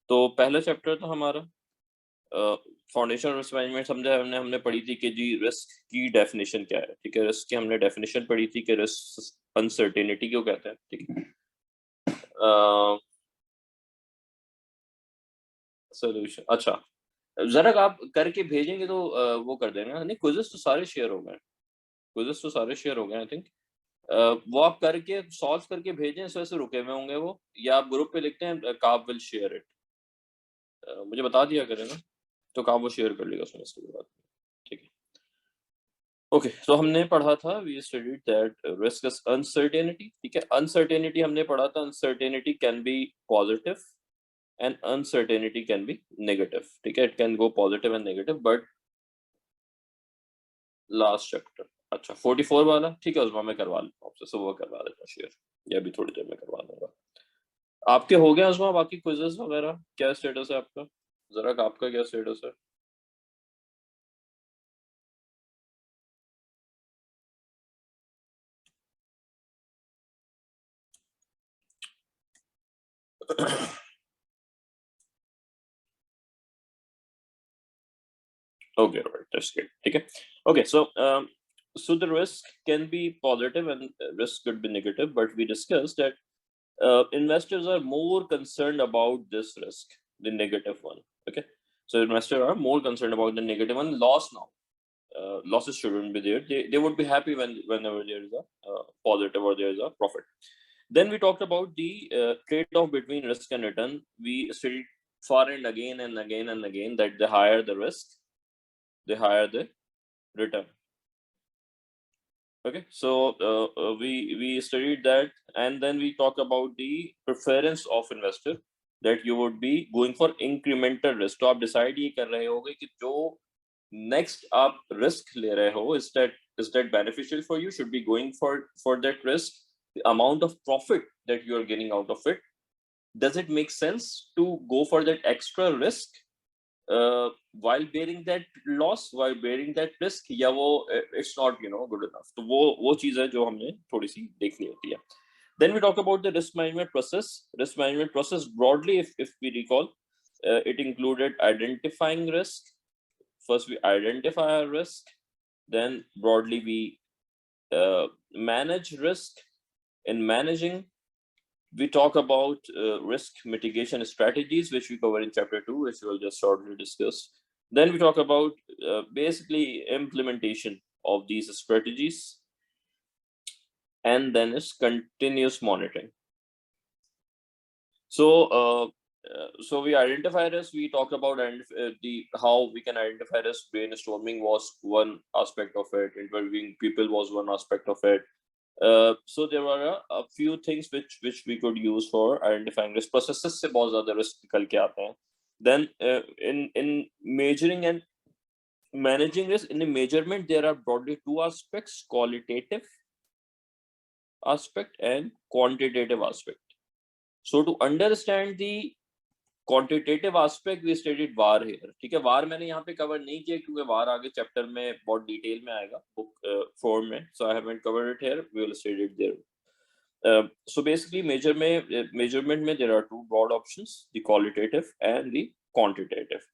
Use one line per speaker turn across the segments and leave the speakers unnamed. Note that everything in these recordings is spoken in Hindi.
तो पहला चैप्टर था हमारा फाउंडेशन रिस्क मैनेजमेंट। समझा हमने पढ़ी थी कि जी रिस्क की डेफिनेशन क्या है, ठीक है। रिस्क की हमने डेफिनेशन पढ़ी थी कि रिस्क अनसर्टेनिटी क्यों कहते हैं, ठीक है। सोल्यूशन, अच्छा, जरा आप करके भेजेंगे तो वो कर देना। नहीं, क्विज़ेस तो सारे शेयर हो गए, क्विज़ेस तो सारे शेयर हो गए आई थिंक। वो आप करके सॉल्व करके भेजें, इस वजह से रुके हुए होंगे वो, या आप ग्रुप पे लिखते हैं काब विल शेयर इट, मुझे बता दिया करें ना, तो काब वो शेयर कर लेगा उसमें इसके बाद, ठीक है। ओके, तो हमने पढ़ा था, we studied that risk is uncertainty, ठीक है। अनसर्टेनिटी हमने पढ़ा था, uncertainty can be positive and uncertainty can be negative, ठीक है। It can go positive and negative, but last chapter, अच्छा 44 वाला, ठीक है, उसमें मैं करवा लेता हूँ आपसे, सुबह करवा देता हूँ शेयर, या अभी थोड़ी देर में करवा दूंगा। आपके हो गया उसमें बाकी क्विजेस वगैरह, क्या स्टेटस है आपका, जरा आपका क्या स्टेटस है? Okay, all right, that's great. Okay, okay. So the risk can be positive and risk could be negative, but we discussed that investors are more concerned about this risk, the negative one. Okay, so investors are more concerned about the negative one. Loss now, losses shouldn't be there. They would be happy whenever there is a positive or there is a profit. Then we talked about the trade-off between risk and return. We studied far and again and again and again that the higher the risk, the higher the return. Okay, so we studied that, and then we talk about the preference of investor, that you would be going for incremental risk. तो आप decide ये कर रहे होगे कि जो next आप risk ले रहे हो, is that beneficial for you? Should be going for that risk. The amount of profit that you are getting out of it, does it make sense to go for that extra risk while bearing that loss, while bearing that risk, या वो it's not good enough. तो वो चीज है जो हमने थोड़ी सी देखनी होती है. Then we talk about the risk management process. Risk management process broadly, if we recall, it included identifying risk. First we identify our risk, then broadly we manage risk. In managing, we talk about risk mitigation strategies, which we cover in chapter 2, which we'll just shortly discuss. Then we talk about basically implementation of these strategies, and then is continuous monitoring. So we identify risk. We talk about how we can identify risk. Brainstorming was one aspect of it. Interviewing people was one aspect of it. So there were a few things which we could use for identifying risk. Processes से बहुत ज़्यादा risk निकल के आते हैं. Then in measuring and managing risk, in the measurement there are broadly two aspects: qualitative aspect and quantitative aspect. So to understand the quantitative aspect, we studied VAR here. ठीक है, VAR मैंने यहाँ पे cover नहीं किया क्योंकि VAR आगे chapter में बहुत detail में आएगा book form में. So I haven't covered it here. We will study it there. So basically measurement में there are two broad options: the qualitative and the quantitative.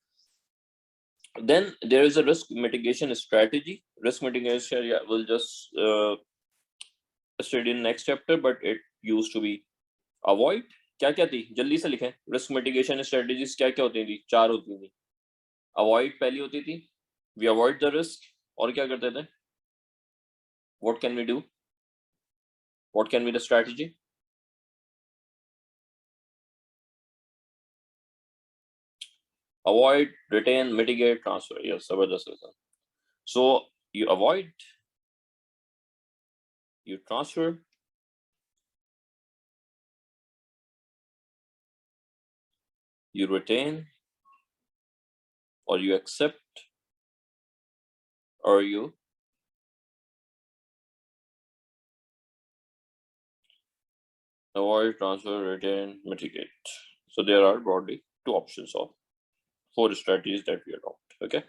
Then there is a risk mitigation strategy. Risk mitigation, yeah, we'll just study in next chapter, but it used to be avoid. क्या क्या थी, जल्दी से लिखें. रिस्क मिटिगेशन स्ट्रेटेजीज क्या क्या होती थी? 4 होती थी. अवॉइड पहली होती थी, वी अवॉइड द रिस्क. और क्या करते थे? What can we do? What can be the strategy? Avoid, retain, mitigate, transfer. Yes, जबरदस्त है. So you avoid, you transfer, you retain, or you accept, or you avoid, transfer, retain, mitigate. So there are broadly two options of 4 strategies that we adopt. Okay.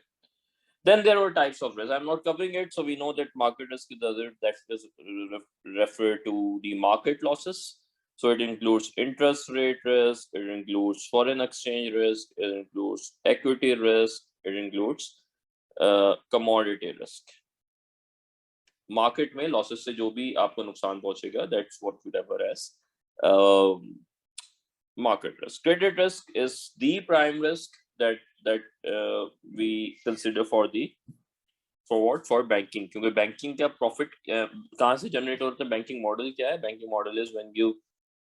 Then there were types of risk. I'm not covering it, so we know that market risk is that is refer to the market losses. So it includes interest rate risk, it includes foreign exchange risk, it includes equity risk, it includes commodity risk. Market में लॉसेस से जो भी आपको नुकसान पहुंचेगा, that's what we refer as market risk. Credit risk is the prime risk that we consider for banking. क्योंकि banking का profit कहाँ से generate होता है? Banking model क्या है? Banking model is when you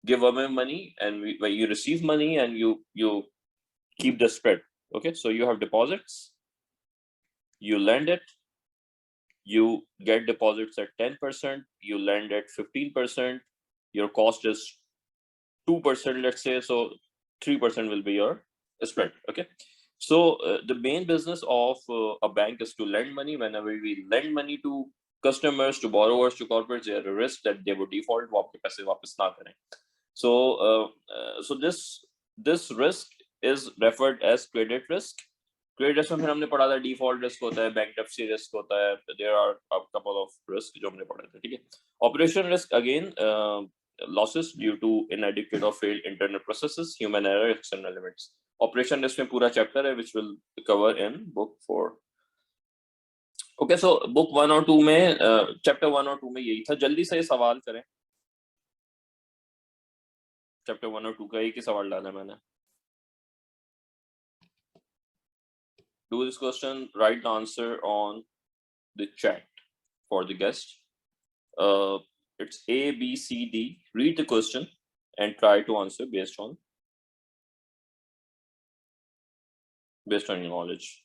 give away money and when you receive money and you keep the spread. Okay, so you have deposits, you lend it, you get deposits at 10%, you lend at 15%, your cost is 2%, let's say, so 3% will be your spread. Okay, so the main business of a bank is to lend money. Whenever we lend money to customers, to borrowers, to corporates, there is a risk that they would default, वो आपके पैसे वापस ना करें. So this risk is referred as credit risk. Credit risk में फिर हमने पढ़ा था default risk होता है, bankruptcy risk होता है. There are a couple of risks जो हमने पढ़ा था. ठीक है. Operation risk again, losses due to inadequate or failed internal processes, human error, external elements. Operation risk में पूरा chapter है which will cover in book 4. Okay, so book 1 और 2 में chapter 1 और 2 में यही था. जल्दी से सवाल करें. चैप्टर 1 और 2 का एक ही सवाल डाला मैंने. Do this question, write the answer on the chat for the guest. It's A, B, C, D. Read the question and try to answer based on your knowledge.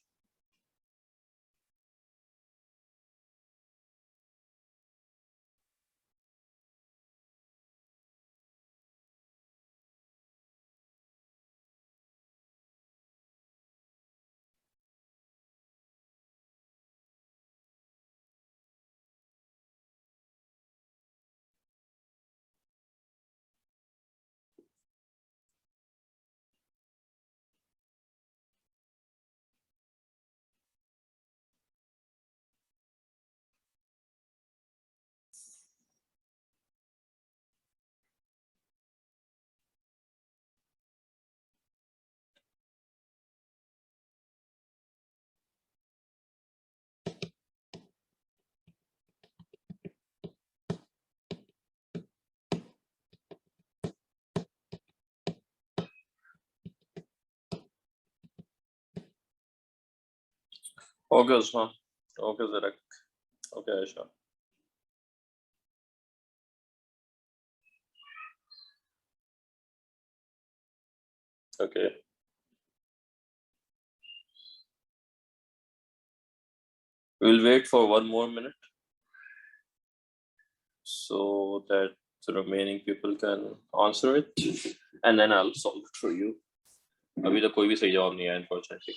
Okay, Usman. Okay, Zarek. Okay, Aisha. Okay. We'll wait for 1 more minute so that the remaining people can answer it, and then I'll solve it for you. अभी तक कोई भी सही जवाब नहीं आया, unfortunately.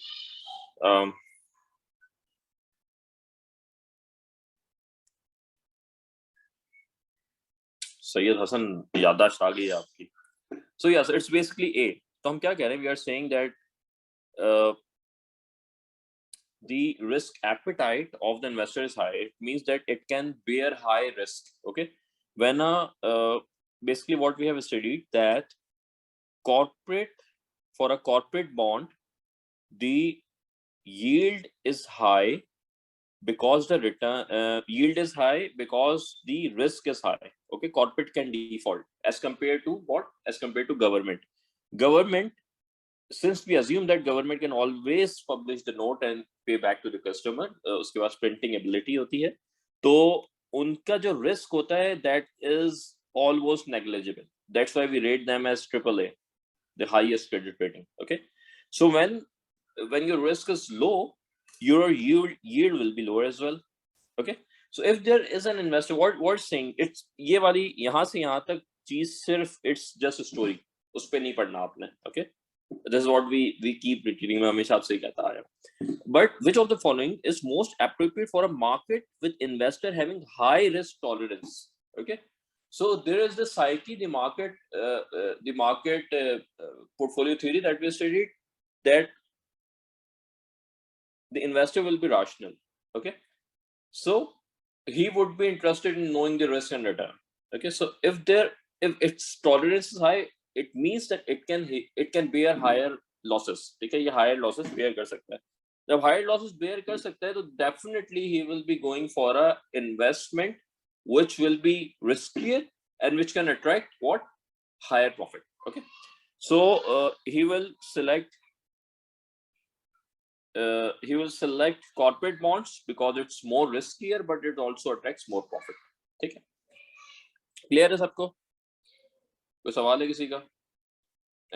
सैयद हसन, याददाश्त आ गई आपकी. So yes, it's basically A. तो हम क्या कह रहे हैं? We are saying that the risk appetite of the investor is high. It means that it can bear high risk. Okay, when basically what we have studied that for a corporate bond, the yield is high because the return yield is high because the risk is high. Okay, corporate can default as compared to what? As compared to government. Since we assume that government can always publish the note and pay back to the customer, उसके पास printing ability होती है, तो उनका जो risk होता है that is almost negligible. That's why we rate them as AAA, the highest credit rating. Okay, so when your risk is low, your yield will be lower as well. Okay, so if there is an investor, what saying, it's ये वाली यहाँ से यहाँ तक चीज सिर्फ it's just a story, उस पे नहीं पढ़ना आपने. Okay, this is what we keep repeating. मैं हमेशा आपसे कहता आया. But which of the following is most appropriate for a market with investor having high risk tolerance? Okay, so there is the psyche, the market portfolio theory that we studied, that the investor will be rational. Okay, so he would be interested in knowing the risk and return. Okay, so if there if its tolerance is high, it means that it can bear higher losses. ठीक है, ये higher losses bear कर सकता है. जब higher losses bear कर सकता है, तो definitely he will be going for a investment which will be riskier and which can attract what? Higher profit. Okay, so he will select corporate bonds because it's more riskier, but it also attracts more profit. ठीक है, क्लियर है सबको? कोई सवाल है किसी का?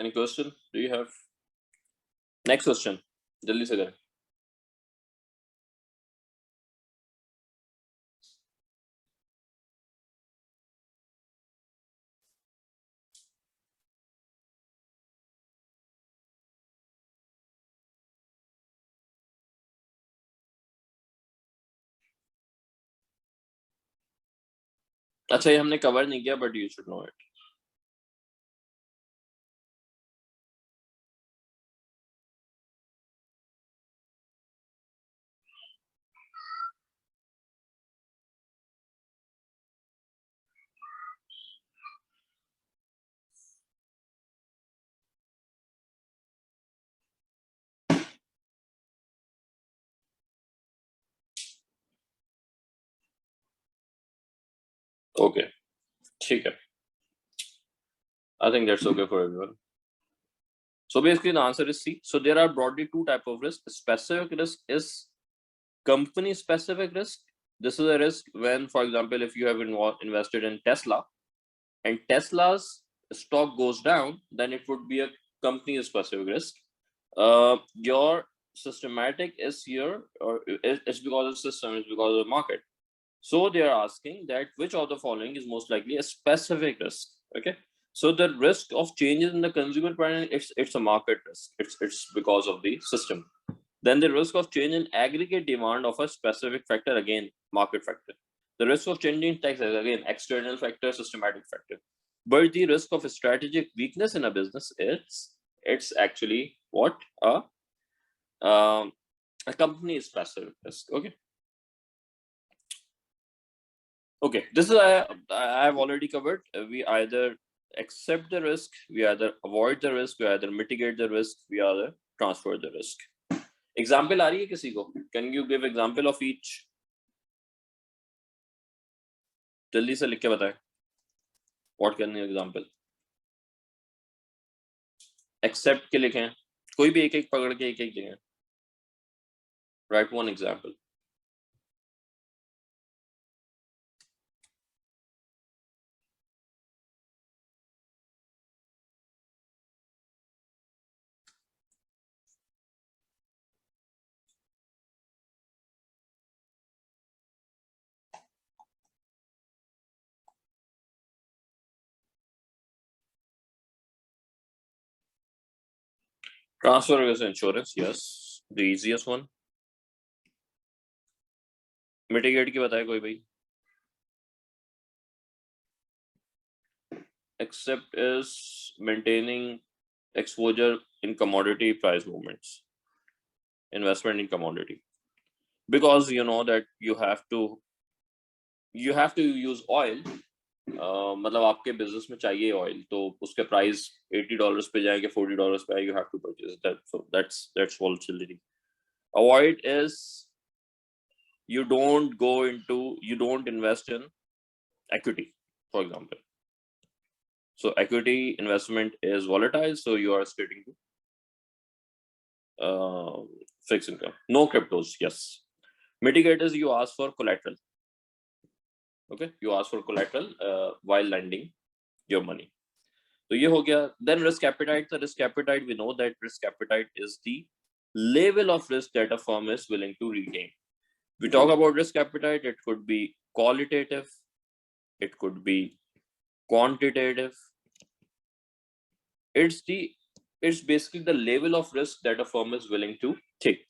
Any question do you have? Next question, जल्दी से करें. अच्छा, ये हमने कवर नहीं किया, but you should know it. Okay, ठीक है. I think that's okay for everyone. So basically the answer is C. So there are broadly two types of risk. Specific risk is company specific risk. This is a risk when, for example, if you have invested in Tesla and Tesla's stock goes down, then it would be a company specific risk. Your systematic is here, or it's because of system, it's because of the market. So they are asking that which of the following is most likely a specific risk. Okay, so the risk of changes in the consumer pattern, it's a market risk. It's because of the system. Then the risk of change in aggregate demand of a specific factor, again market factor. The risk of changing tax is again external factor, systematic factor. But the risk of a strategic weakness in a business, it's actually what a company specific risk. Okay. Okay, this is I have already covered. We either accept the risk, we either avoid the risk, we either mitigate the risk, we either transfer the risk. Example आ रही है किसी को? Can you give example of each? जल्दी से लिख के बताएं. What can you example? Accept के लिखें. कोई भी एक पकड़ के एक लिखें. Write one example. Transfer risk insurance, yes, the easiest one. Mitigate की बताए कोई भाई. Accept is maintaining exposure in commodity price movements, investment in commodity, because you know that you have to use oil. मतलब आपके बिजनेस में चाहिए ऑयल, तो उसके प्राइस $80 पे जाएंगे, $40 पे, you have to purchase that. So that's volatility. Avoid is you don't invest in equity, for example. So equity investment is volatile, so you are sticking to fixed income. No cryptos, yes. Mitigate is you ask for collateral. Okay, you ask for collateral while lending your money. So ये हो गया. Then risk appetite. The risk appetite, we know that risk appetite is the level of risk that a firm is willing to retain. We talk about risk appetite, it could be qualitative, it could be quantitative. It's basically the level of risk that a firm is willing to take.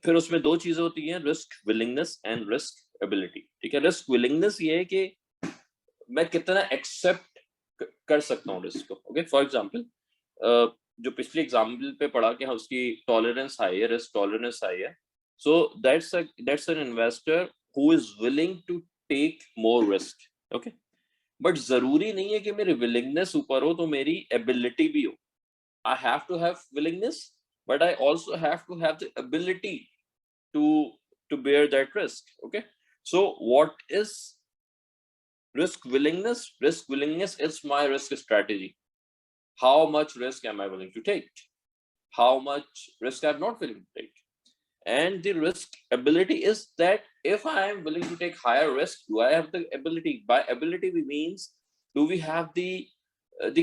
फिर उसमें दो चीजें होती हैं, risk willingness and risk ability. ठीक है, रिस्क विलिंगनेस ये है कि मैं कितना एक्सेप्ट कर सकता हूँ रिस्क को. ओके, फॉर एग्जांपल जो पिछले एग्जांपल पे पढ़ा कि उसकी टॉलरेंस हाई है, रिस्क टॉलरेंस हाई है. So that's an investor who is willing to take more risk. Okay, but जरूरी नहीं है कि मेरी विलिंगनेस ऊपर हो तो मेरी एबिलिटी भी हो. I have to have willingness, but I also have to have the ability to bear that risk. Okay, so what is risk willingness? Risk willingness is my risk strategy. How much risk am I willing to take? How much risk I'm not willing to take? And the risk ability is that if I am willing to take higher risk, do I have the ability? By ability we means, do we have the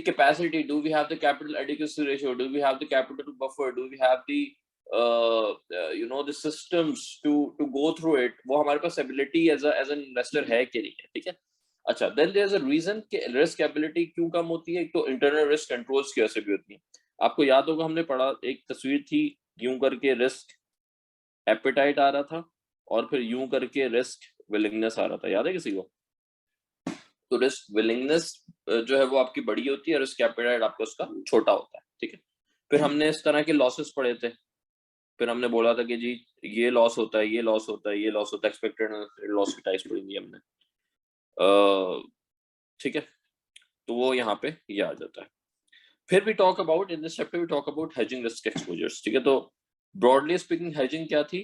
capacity? Do we have the capital adequacy ratio? Do we have the capital buffer? Do we have the the systems to go through it? वो हमारे पास ability as an investor है कि नहीं है, ठीक है. अच्छा, then there's a reason कि risk ability क्यों कम होती है. एक तो internal risk controls की वजह से भी होती है. आपको याद होगा हमने पढ़ा, एक तस्वीर थी यूं करके रिस्क एपेटाइट आ रहा था और फिर यूं करके रिस्क विलिंगनेस आ रहा था, याद है किसी को? तो रिस्क विलिंगनेस जो है वो आपकी बड़ी होती है, रिस्क एपेटाइट आपका उसका छोटा होता है, ठीक है. फिर हमने इस तरह के लॉसेस पढ़े थे. फिर हमने बोला था कि जी ये लॉस होता है, ये लॉस होता है, ये लॉस होता है, एक्सपेक्टेड लॉस की टाइप्स पढ़ी थी हमने, ठीक है. तो वो यहाँ पे ये आ जाता है. फिर भी talk about in this chapter we talk about hedging risk exposures, ठीक है. तो ब्रॉडली स्पीकिंग हेजिंग क्या थी?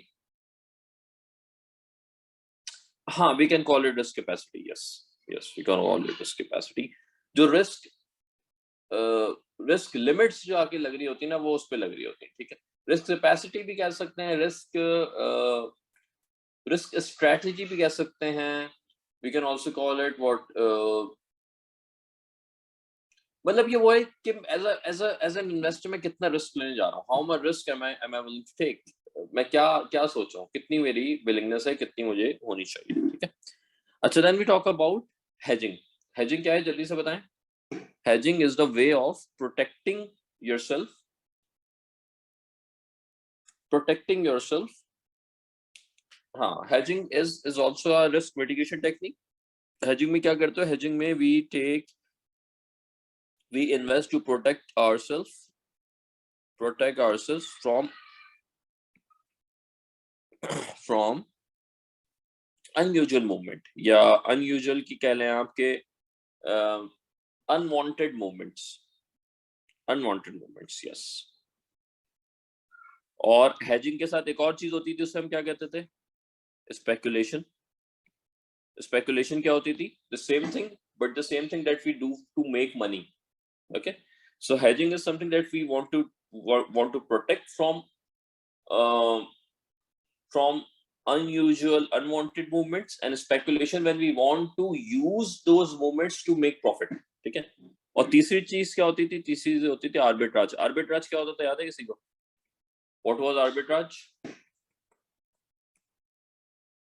हाँ, we can call it risk capacity. Yes we can call it risk capacity. जो रिस्क लिमिट्स जो आके लग रही होती है ना, वो उस पे लग रही होती है, ठीक है. रिस्क कैपेसिटी भी कह सकते हैं, रिस्क स्ट्रेटजी भी कह सकते हैं. We can also call it what, मतलब ये वो है कि एज एन इन्वेस्टर मैं कितना रिस्क लेने जा रहा हूँ. How much risk am I willing to take. मैं क्या क्या सोच रहा हूँ, कितनी मेरी विलिंगनेस है, कितनी मुझे होनी चाहिए, ठीक है. अच्छा, then we talk about hedging. Hedging क्या है, जल्दी से बताएं. Hedging is the way of protecting yourself. Protecting yourself. हाँ, hedging is also a risk mitigation technique. Hedging में क्या करते हो? हेजिंग में we invest to protect ourselves from unusual movement, या unusual की कह लें आपके unwanted movements. Yes. और hedging के साथ एक और चीज होती थी, उससे हम क्या कहते थे? Speculation. क्या होती थी? The same thing, but the same thing that we do to make money. Okay, so hedging is something that we want to protect from unusual, unwanted movements, and speculation when we want to use those movements to make profit, ठीक है. और तीसरी चीज क्या होती थी? तीसरी चीज होती थी आर्बिट्राज. आर्बिट्राज क्या होता था, याद है किसी को? What was arbitrage?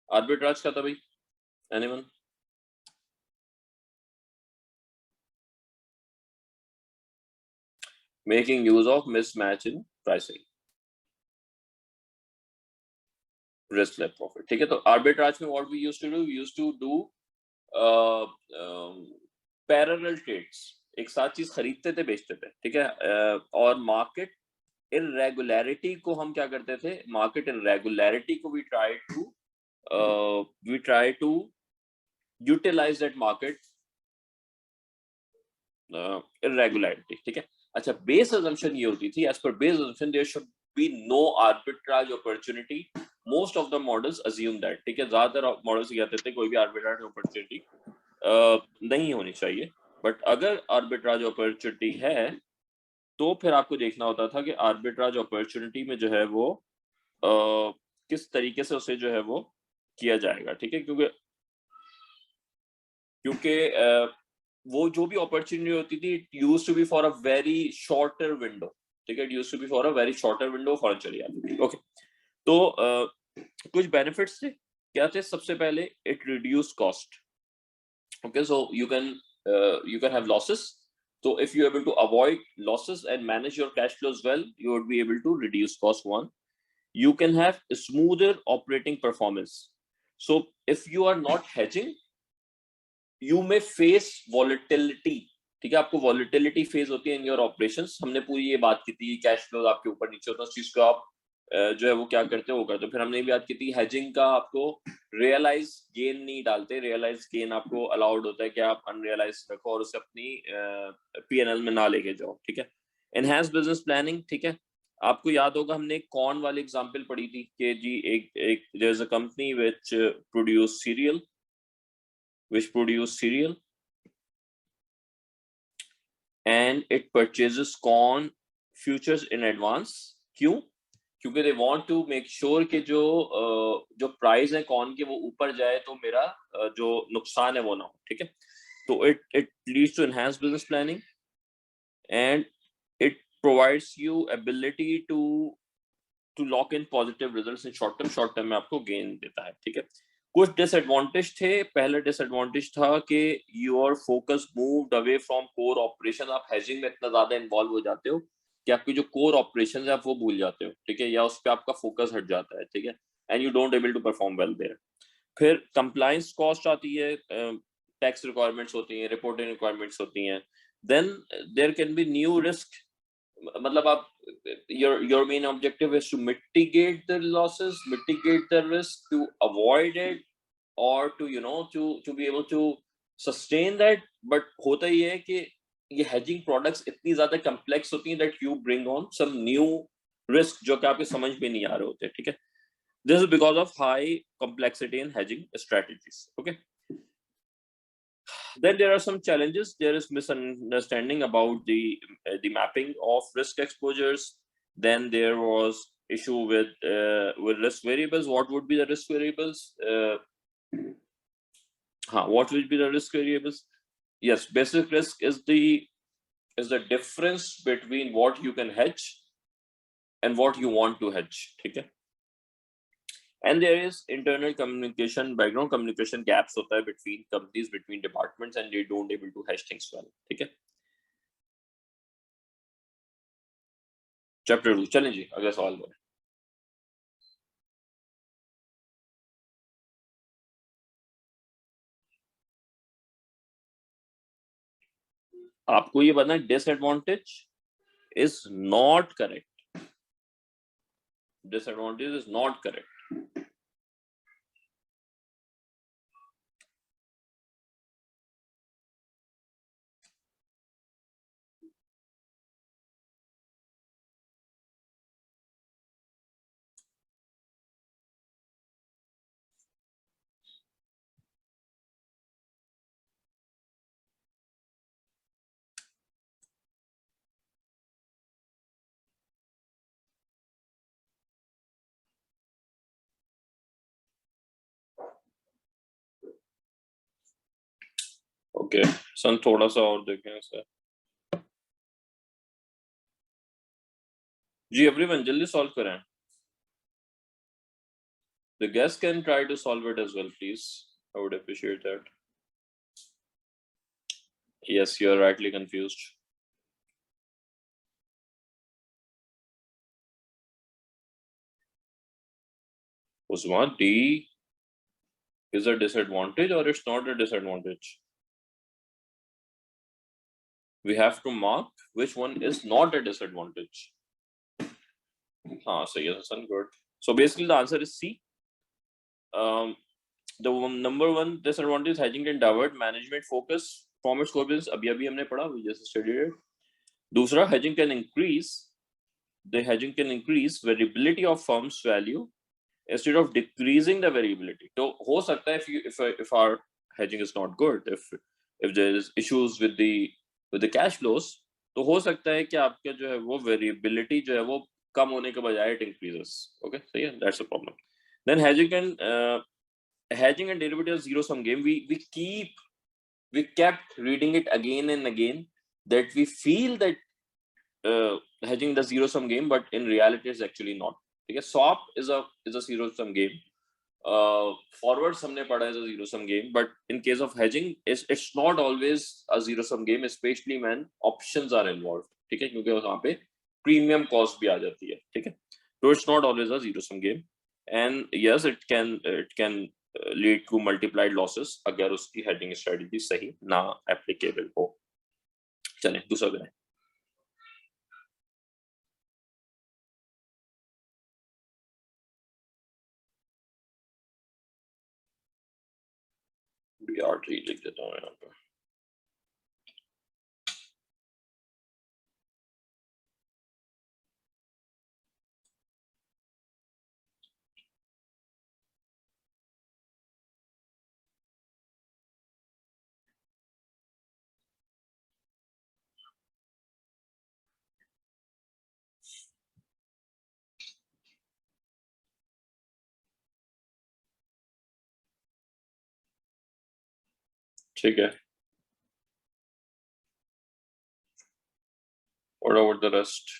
आर्बिट्राज क्या था भाई? Anyone? Making use of mismatch in pricing. Risk led profit, ठीक है. तो arbitrage में what we used to do parallel trades. एक साथ चीज खरीदते थे, बेचते थे, ठीक है. और मार्केट इरेगुलरिटी को हम क्या करते थे? मार्केट इरेगुलरिटी को we try to utilize that market irregularity, ठीक है. अच्छा, बेस assumption ये होती थी, as per base assumption there should be no arbitrage opportunity. Most of the models assume that, ठीक है. ज्यादातर मॉडल्स कहते थे कोई भी arbitrage opportunity नहीं होनी चाहिए. बट अगर arbitrage opportunity है तो फिर आपको देखना होता था कि arbitrage opportunity में जो है वो किस तरीके से उसे जो है वो किया जाएगा, ठीक है. क्योंकि वो जो भी अपॉर्चुनिटी होती थी, it used to be for a very shorter window, ठीक है. It used to be for a very shorter window, फॉरन चली जाती थी. ओके, तो कुछ बेनिफिट्स थे. क्या थे? सबसे पहले it reduce cost. Okay, so you can have losses. So if you're able to avoid losses and manage your cash flows well, you would be able to reduce cost. One, you can have a smoother operating performance. So if you are not hedging, you may face volatility, ठीक है. आपको volatility फेस होती है in your operations. हमने पूरी ये बात की थी, कैश फ्लो आपके ऊपर नीचे होता है, उस चीज को आप जो है वो क्या करते हो वो करते हो। फिर हमने भी बात की थी हेजिंग का, आपको रियलाइज गेन नहीं डालते, रियलाइज गेन आपको अलाउड होता है कि आप अनरियलाइज रखो और उसे अपनी पीएनएल में ना लेके जाओ, ठीक है। एनहांस बिजनेस प्लानिंग, ठीक है, आपको याद होगा हमने कॉर्न वाली एग्जांपल पढ़ी थी कि जी एक there is a company which produce cereal and it purchases corn futures in advance। क्यों? क्योंकि they want to make sure कि जो प्राइस है कॉर्न के वो ऊपर जाए तो मेरा जो नुकसान है वो ना हो, ठीक है। तो it leads to enhanced business planning and it provides you ability to lock in positive results in short term में आपको गेन देता है, ठीक है। कुछ डिसएडवांटेज थे। पहला डिसएडवांटेज था कि your focus moved away from core operation. आप हेजिंग में इतना ज्यादा इन्वॉल्व हो जाते हो कि आपकी जो कोर ऑपरेशन है आप वो भूल जाते हो, ठीक है, या उस पर आपका फोकस हट जाता है, ठीक है, and you don't able to perform well there. फिर कंप्लायंस कॉस्ट आती है, टैक्स रिक्वायरमेंट्स होती हैं, रिपोर्टिंग रिक्वायरमेंट्स होती हैं। Then there can be new risk, मतलब आप your main objective is to mitigate the losses, mitigate the risk, to avoid it, or to to be able to sustain that। but होता ही है कि ये hedging products इतनी ज्यादा complex होती हैं that you bring on some new risk जो कि आपके समझ में नहीं आ रहे होते, ठीक है। this is because of high complexity in hedging strategies, okay। Then there are some challenges. There is misunderstanding about the mapping of risk exposures. Then there was issue with risk variables. What would be the risk variables? What would be the risk variables? Yes, basic risk is the difference between what you can hedge and what you want to hedge. Okay. And there is internal communication, background communication gaps hota hai between companies, between departments, and they don't able to hedge things well, ठीक है। चैप्टर 2 चलें जी, अगला सवाल बोलें। आपको ये पता है disadvantage is not correct, disadvantage is not correct. Okay son, थोड़ा सा और देखें सर जी। एवरीवन जल्दी सॉल्व करें। The guests can try to solve it as well, please. I would appreciate that. Yes, you are rightly confused. Usman, D is a disadvantage or it's not a disadvantage? We have to mark which one is not a disadvantage. So yes, Hassan, good. So basically the answer is C. The number one disadvantage, hedging can divert management focus from its core business. अभी हमने पढ़ा, we just studied it. दूसरा, hedging can increase variability of firm's value instead of decreasing the variability. तो हो सकता है if our hedging is not good, if there is issues with the cash flows, तो हो सकता है कि आपका जो है वो variability जो है वो कम होने के बजाय it increases. Okay, so yeah, that's a problem. Then hedging and derivatives zero sum game. We kept reading it again and again that we feel that hedging the zero sum game, but in reality it's actually not. Okay, swap is a zero sum game. Forwards हमने पढ़ा as a zero sum game, but in case of hedging it's not always a zero sum game, especially when options are involved, ठीक है, क्योंकि वहाँ पे premium cost भी आ जाती है, ठीक है। So it's not always a zero sum game, and yes, it can lead to multiplied losses अगर उसकी hedging strategy सही ना applicable हो। चलें दूसरा करें। BR3 लिख देता हूँ यहाँ पे। ठीक है, what about the rest?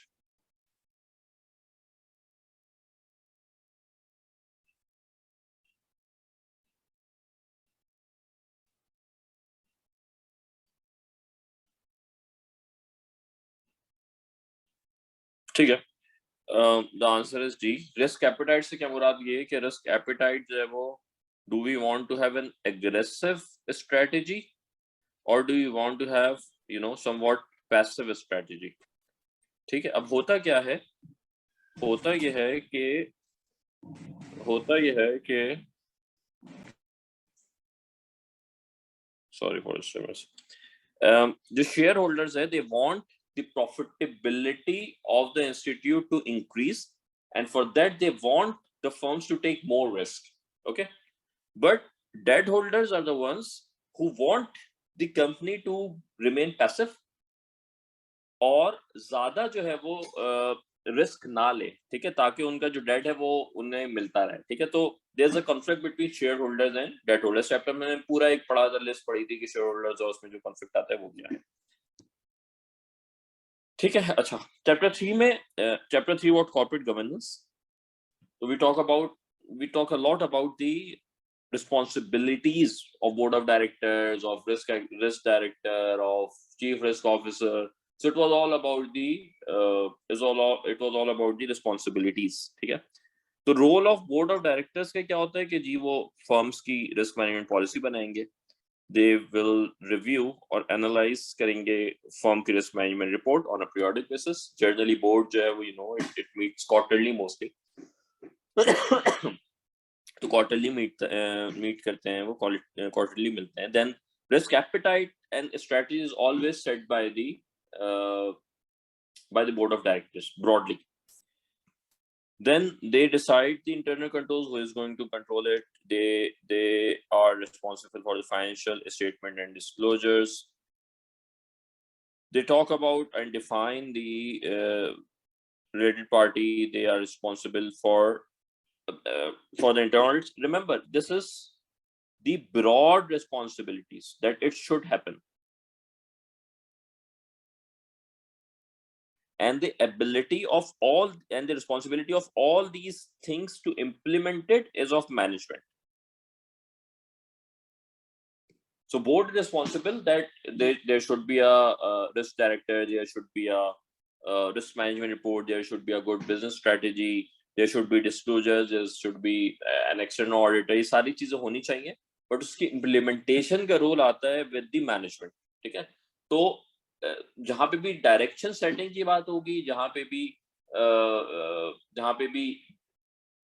ठीक है, the answer is D. Risk appetite से क्या मुराद ये है कि रिस्क एपेटाइट जो है वो, do we want to have an aggressive strategy और do you want to have somewhat passive strategy. ठीक है, अब होता यह है कि सॉरी फॉर डिस्टर्बेंस, जो शेयर होल्डर्स है, they want the profitability of the institute to increase, and for that they want the firms to take more risk. Okay, but debt holders are the ones who want the company to remain passive और ज्यादा जो है वो रिस्क ना ले, ठीक है, ताकि उनका जो डेट है वो उन्हें मिलता रहे। ठीक है, तो there is a conflict between shareholders and debt holders. Chapter में पूरा एक पढ़ा था, लिस्ट पढ़ी थी कि शेयर होल्डर्स और उसमें जो कॉन्फ्लिक्ट आता है वो क्या है। ठीक है, अच्छा, चैप्टर 3 में, चैप्टर 3 व्हाट कॉर्पोरेट गवर्नेंस, तो we talk a lot about the responsibilities of board of directors, of risk director, of chief risk officer. So it was all about the responsibilities. ठीक है, तो role of board of directors का क्या होता है कि जी वो फर्म्स की रिस्क मैनेजमेंट पॉलिसी बनाएंगे, दे विल रिव्यू और एनालाइज करेंगे फर्म की risk management report on a periodic basis. Generally board जो है वो इट मीट्स क्वार्टरली मोस्टली तो क्वार्टरली मीट करते हैं वो, क्वार्टरली मिलते हैं। Then risk appetite and strategy is always set by the board of directors broadly. Then they decide the internal controls, who is going to control it. They are responsible for the financial statement and disclosures. They talk about and define the related party. They are responsible for the internals. Remember, this is the broad responsibilities that it should happen, and the ability of all and the responsibility of all these things to implement it is of management. So board is responsible that there should be a risk director, there should be a risk management report, there should be a good business strategy, there should be disclosures, there should be an external auditor. ये सारी चीजें होनी चाहिए, बट उसकी इम्प्लीमेंटेशन का रोल आता है विद द मैनेजमेंट। ठीक है, तो जहां पे भी डायरेक्शन सेटिंग की बात होगी, जहां पे भी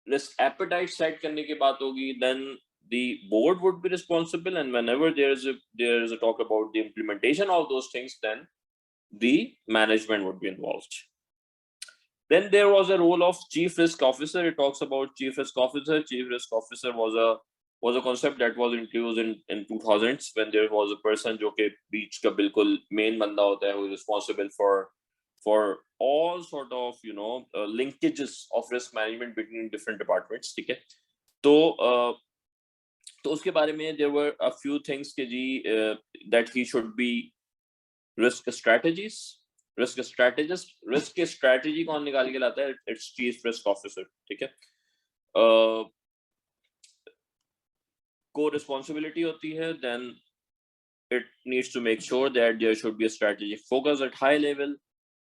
रिस्क एपेटाइट सेट करने की बात होगी, then the board would be responsible, and whenever there is a talk about the implementation of those things, then the management would be involved. Then there was a role of chief risk officer. It talks about chief risk officer. Chief risk officer was a concept that was introduced in 2000s, when there was a person जो के बीच का बिल्कुल main बंदा होता है, who is responsible for all sort of linkages of risk management between different departments. ठीक है, तो उसके बारे में there were a few things कि जी that he should be risk strategist. Risk की स्ट्रेटेजी कौन निकाल के लाता है? It's chief risk officer. ठीक है, को रिस्पॉन्सिबिलिटी होती है, then it needs to make sure that there should be a strategic focus at high level.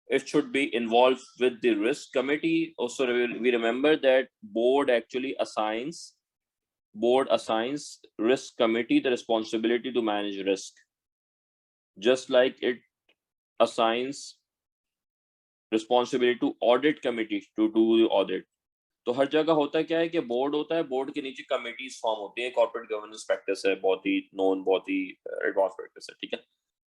It should be involved with the risk committee. Also, we remember that board assigns risk committee the responsibility to manage risk, just like it assigns responsibility to audit committee to do the audit. तो हर जगह होता क्या है कि बोर्ड होता है, बोर्ड के नीचे कमिटीज फॉर्म होती है, कॉर्पोरेट गवर्नेंस प्रैक्टिस है, बहुत ही नोन, बहुत ही एडवांस प्रैक्टिस है, ठीक है।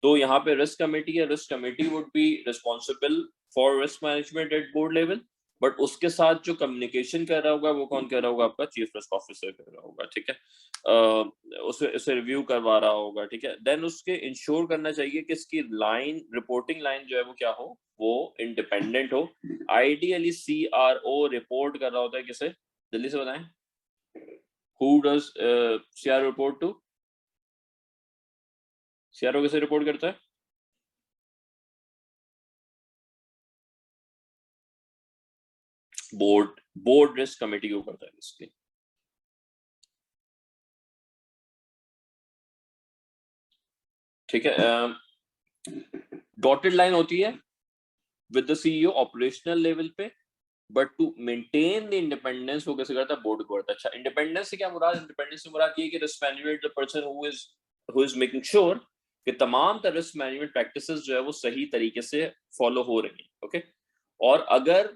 तो यहाँ पे रिस्क कमेटी है, risk committee would be responsible for risk management eight board level, but उसके साथ जो कम्युनिकेशन कर रहा होगा वो कौन कर रहा होगा, आपका चीफ रिस्क ऑफिसर कर रहा होगा, ठीक है। उसे रिव्यू करवा रहा होगा, ठीक है। देन उसके इंश्योर करना चाहिए कि इसकी लाइन, रिपोर्टिंग लाइन जो है वो क्या हो, वो इंडिपेंडेंट हो। आइडियली सीआरओ रिपोर्ट कर रहा होता है किसे, जल्दी से बताएं, who does CRO report to, CRO किसे रिपोर्ट करता है, बोर्ड, बोर्ड रिस्क कमेटी को करता है इसके, ठीक है। डॉटेड लाइन होती है with the CEO operational level पे, but to maintain the independence वो कैसे करता है, बोर्ड को करता है। अच्छा, इंडिपेंडेंस से क्या मुराद, इंडिपेंडेंस से मुराद ये है कि risk management the person who is making sure कि तमाम तरह रिस्क मैनेजमेंट प्रैक्टिसेस जो है वो सही तरीके से फॉलो हो रही हैं, ओके। और अगर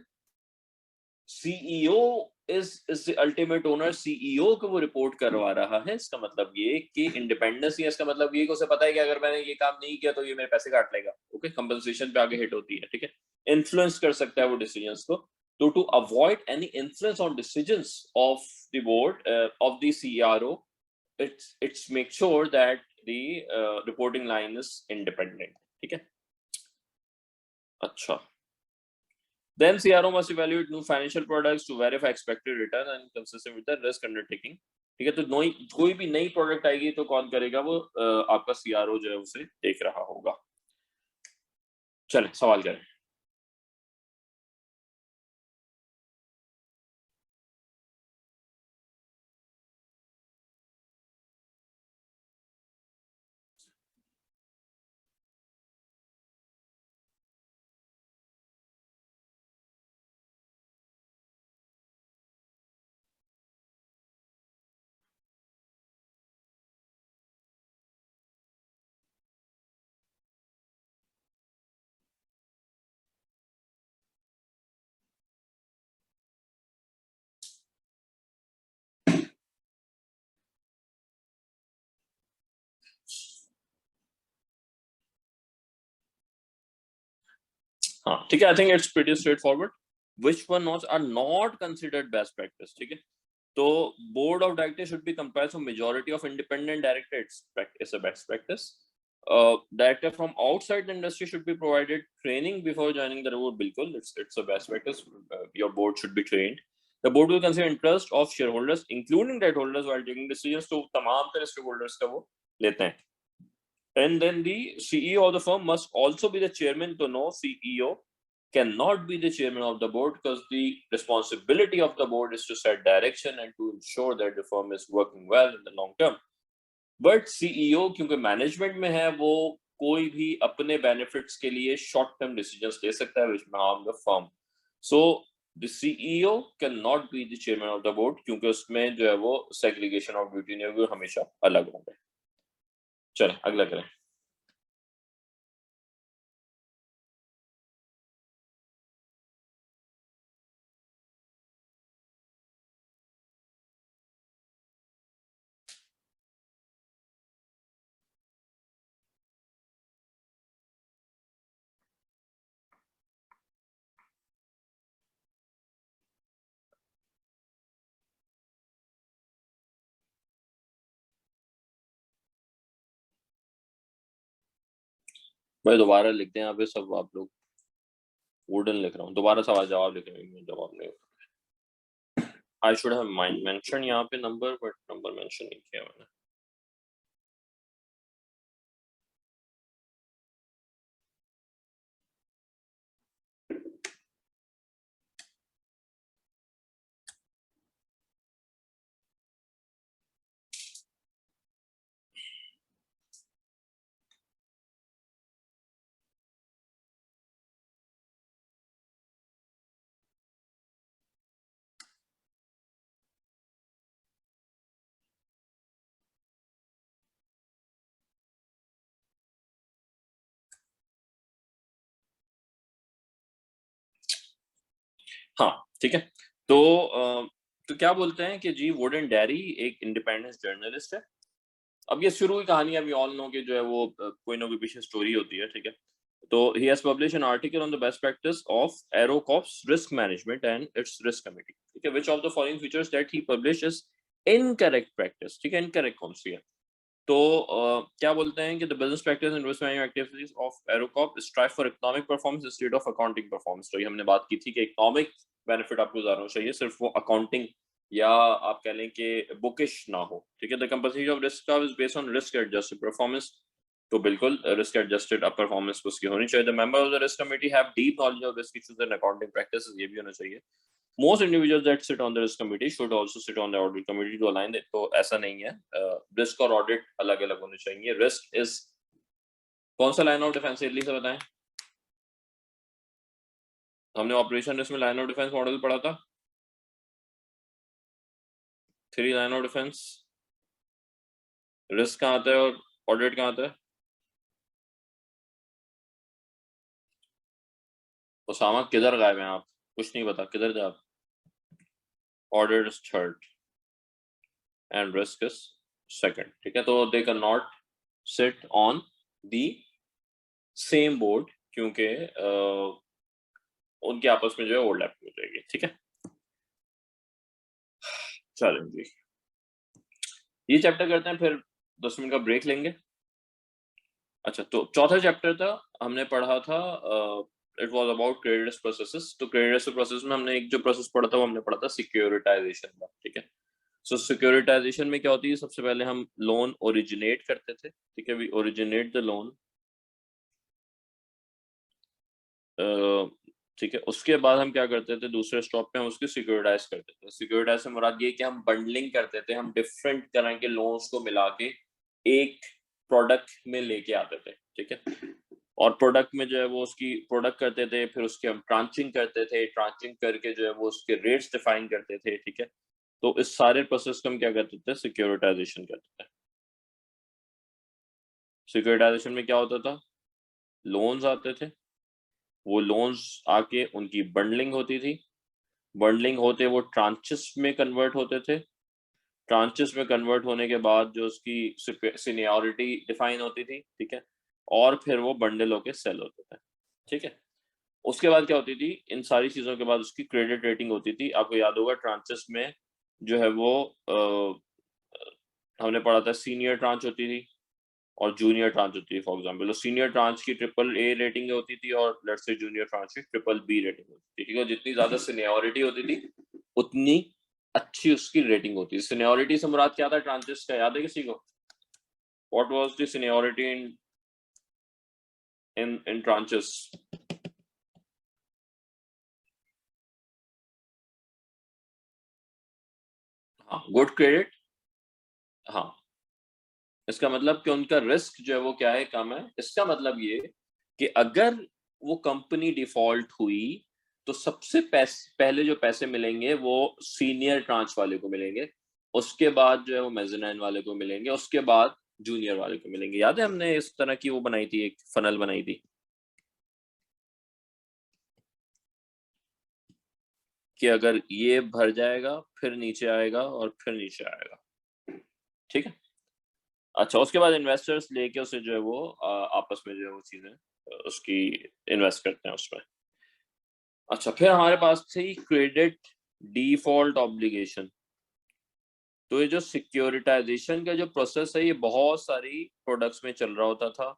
CEO is the ultimate owner, CEO को वो रिपोर्ट करवा रहा है, इसका मतलब ये कि इंडिपेंडेंस है, इसका मतलब ये कि उसे पता है कि अगर मैंने ये काम नहीं किया तो ये मेरे पैसे काट लेगा, ओके, कंपनसेशन पे आगे हिट होती है, ठीक है। इन्फ्लुएंस कर सकता है वो डिसीजंस को। तो to avoid any influence on decisions of the board of the CRO, it's make sure that the reporting line is independent, ठीक है। अच्छा, then CRO must evaluate new financial products to verify expected return and consistent with the risk undertaking, ठीक है। तो कोई भी नई प्रोडक्ट आएगी तो कौन करेगा, वो आपका सीआरओ जो है उसे देख रहा होगा। चले सवाल करें। हाँ ठीक है, I think it's pretty straightforward. Which one are not considered best practice, ठीक है। तो board of directors should be compared to majority of independent directors, is a best practice. Director from outside the industry should be provided training before joining the board, बिल्कुल, it's a best practice. Your board should be trained. The board will consider interest of shareholders including debt holders while taking decisions, तो तमाम तरह stakeholders का वो लेते हैं। And then the CEO of the firm must also be the chairman. To know CEO cannot be the chairman of the board because the responsibility of the board is to set direction and to ensure that the firm is working well in the long term. But CEO क्योंकि management में है, वो कोई भी अपने benefits के लिए short term decisions ले सकता है which may harm the firm. So the CEO cannot be the chairman of the board क्योंकि उसमें जो है वो segregation of duty नहीं होगी, हमेशा अलग होंगे। चलें अगला करें। मैं दोबारा लिख दें यहाँ पे सब, आप लोग वुडन लिख रहा हूँ, दोबारा सवाल जवाब लिख रहे हैं, जवाब नहीं। आई शुड हैव मेंशन यहाँ पे नंबर, बट नंबर मेंशन नहीं किया मैंने। हाँ ठीक है, तो क्या बोलते हैं कि जी वुडन डेयरी एक इंडिपेंडेंस जर्नलिस्ट है। अब ये शुरू की कहानी है, वी ऑल नो कि जो है वो कोई ना कोई पीछे स्टोरी होती है, ठीक है। तो he has publish an article on the best practice of Aerocorp's risk management and its risk committee, ठीक है। Which of the following features that he publish is incorrect practice, ठीक है। इनकरेक्ट कौन सी है? तो क्या बोलते हैं कि the business practice and risk management activities of Aerocorp strive for economic performance instead of accounting performance. तो ये हमने बात की थी कि इकोनॉमिक बेनिफिट आपको ज्यादा चाहिए, सिर्फ वो अकाउंटिंग या आप कह लें कि बुकिश ना हो, ठीक है। The compensation of risk is based on risk adjusted performance. तो बिल्कुल रिस्क एडजस्टेड अप परफॉर्मेंस उसकी होनी चाहिए। The member of the risk committee have deep knowledge of risk issues and accounting practices, ये भी होना चाहिए। Most individuals that sit on the risk committee should also sit on the audit committee to align it। तो ऐसा नहीं है, रिस्क और ऑडिट अलग अलग होने चाहिए। रिस्क इज कौन सा लाइन ऑफ डिफेंस है, जल्दी से बताएं। हमने ऑपरेशन रिस्क में लाइन ऑफ डिफेंस मॉडल पढ़ा था, 3 लाइन ऑफ डिफेंस। रिस्क कहाँ आता है और ऑडिट कहाँ आता है? उसामा किधर गायब हैं आप? कुछ नहीं पता, किधर थे आप? Audit is third and risk is second, ठीक है। तो they can not sit on the same board, क्योंकि उनके आपस में जो है ओवरलैप हो जाएगी, ठीक है। चलें जी, ये चैप्टर करते हैं, फिर 10 मिनट का ब्रेक लेंगे। अच्छा, तो चौथा चैप्टर था, हमने पढ़ा था it was about credit risk processes. तो क्रेडिट रिस्क प्रोसेस में हमने एक जो प्रोसेस पढ़ा था वो हमने पढ़ा था सिक्योरिटाइजेशन का, ठीक है। सो सिक्योरिटाइजेशन में क्या होती है, सबसे पहले हम लोन ओरिजिनेट करते थे, ठीक है। वी ओरिजिनेट द लोन, ठीक है। उसके बाद हम क्या करते थे, दूसरे स्टॉप पे हम उसकी सिक्योरिटाइज करते थे। सिक्योरिटाइज से मुराद ये कि हम बंडलिंग करते थे, हम डिफरेंट तरह के लोन्स को मिला के एक प्रोडक्ट में लेके आते थे, ठीक है। और प्रोडक्ट में जो है वो उसकी प्रोडक्ट करते थे, फिर उसकी हम ट्रांचिंग करते थे, ट्रांचिंग करके जो है वो उसके रेट्स डिफाइन करते थे, ठीक है। तो इस सारे प्रोसेस को हम क्या करते थे, सिक्योरिटाइजेशन करते थे। सिक्योरिटाइजेशन में क्या होता था, लोन्स आते थे, वो लोन्स आके उनकी बंडलिंग होती थी, बंडलिंग होते वो ट्रांचेस में कन्वर्ट होते थे, ट्रांचेस में कन्वर्ट होने के बाद जो उसकी सीनियरिटी डिफाइन होती थी, ठीक है। और फिर वो बंडल होके सेल होते थे, ठीक है। उसके बाद क्या होती थी, इन सारी चीजों के बाद उसकी क्रेडिट रेटिंग होती थी। आपको याद होगा ट्रांचेस में जो है वो हमने पढ़ा था सीनियर ट्रांच होती थी और जूनियर ट्रांच होती थी। फॉर एग्जांपल, तो सीनियर ट्रांच की ट्रिपल ए रेटिंग होती थी और लेट्स से जूनियर ट्रांच की ट्रिपल बी रेटिंग होती थी, ठीक है। जितनी ज्यादा सीनियरिटी होती थी उतनी अच्छी उसकी रेटिंग होती है। सीनियरिटी से मुराद क्या था ट्रांचेस का, याद है किसी को? What was the seniority in tranches? हाँ, गुड क्रेडिट। हाँ, इसका मतलब कि उनका रिस्क जो है वो क्या है, कम है। इसका मतलब ये कि अगर वो कंपनी डिफॉल्ट हुई तो सबसे पहले जो पैसे मिलेंगे वो सीनियर ट्रांच वाले को मिलेंगे, उसके बाद जो है वो मेज़नाइन वाले को मिलेंगे, उसके बाद जूनियर वाले को मिलेंगे। याद है हमने इस तरह की वो बनाई थी, एक फनल बनाई थी कि अगर ये भर जाएगा फिर नीचे आएगा और फिर नीचे आएगा, ठीक है। अच्छा, उसके बाद इन्वेस्टर्स लेके उसे जो है वो आपस में जो है वो चीजें उसकी इन्वेस्ट करते हैं उसमें। अच्छा, फिर हमारे पास थी क्रेडिट डिफॉल्ट ऑब्लिगेशन। तो ये जो सिक्योरिटाइजेशन का जो प्रोसेस है ये बहुत सारी प्रोडक्ट्स में चल रहा होता था।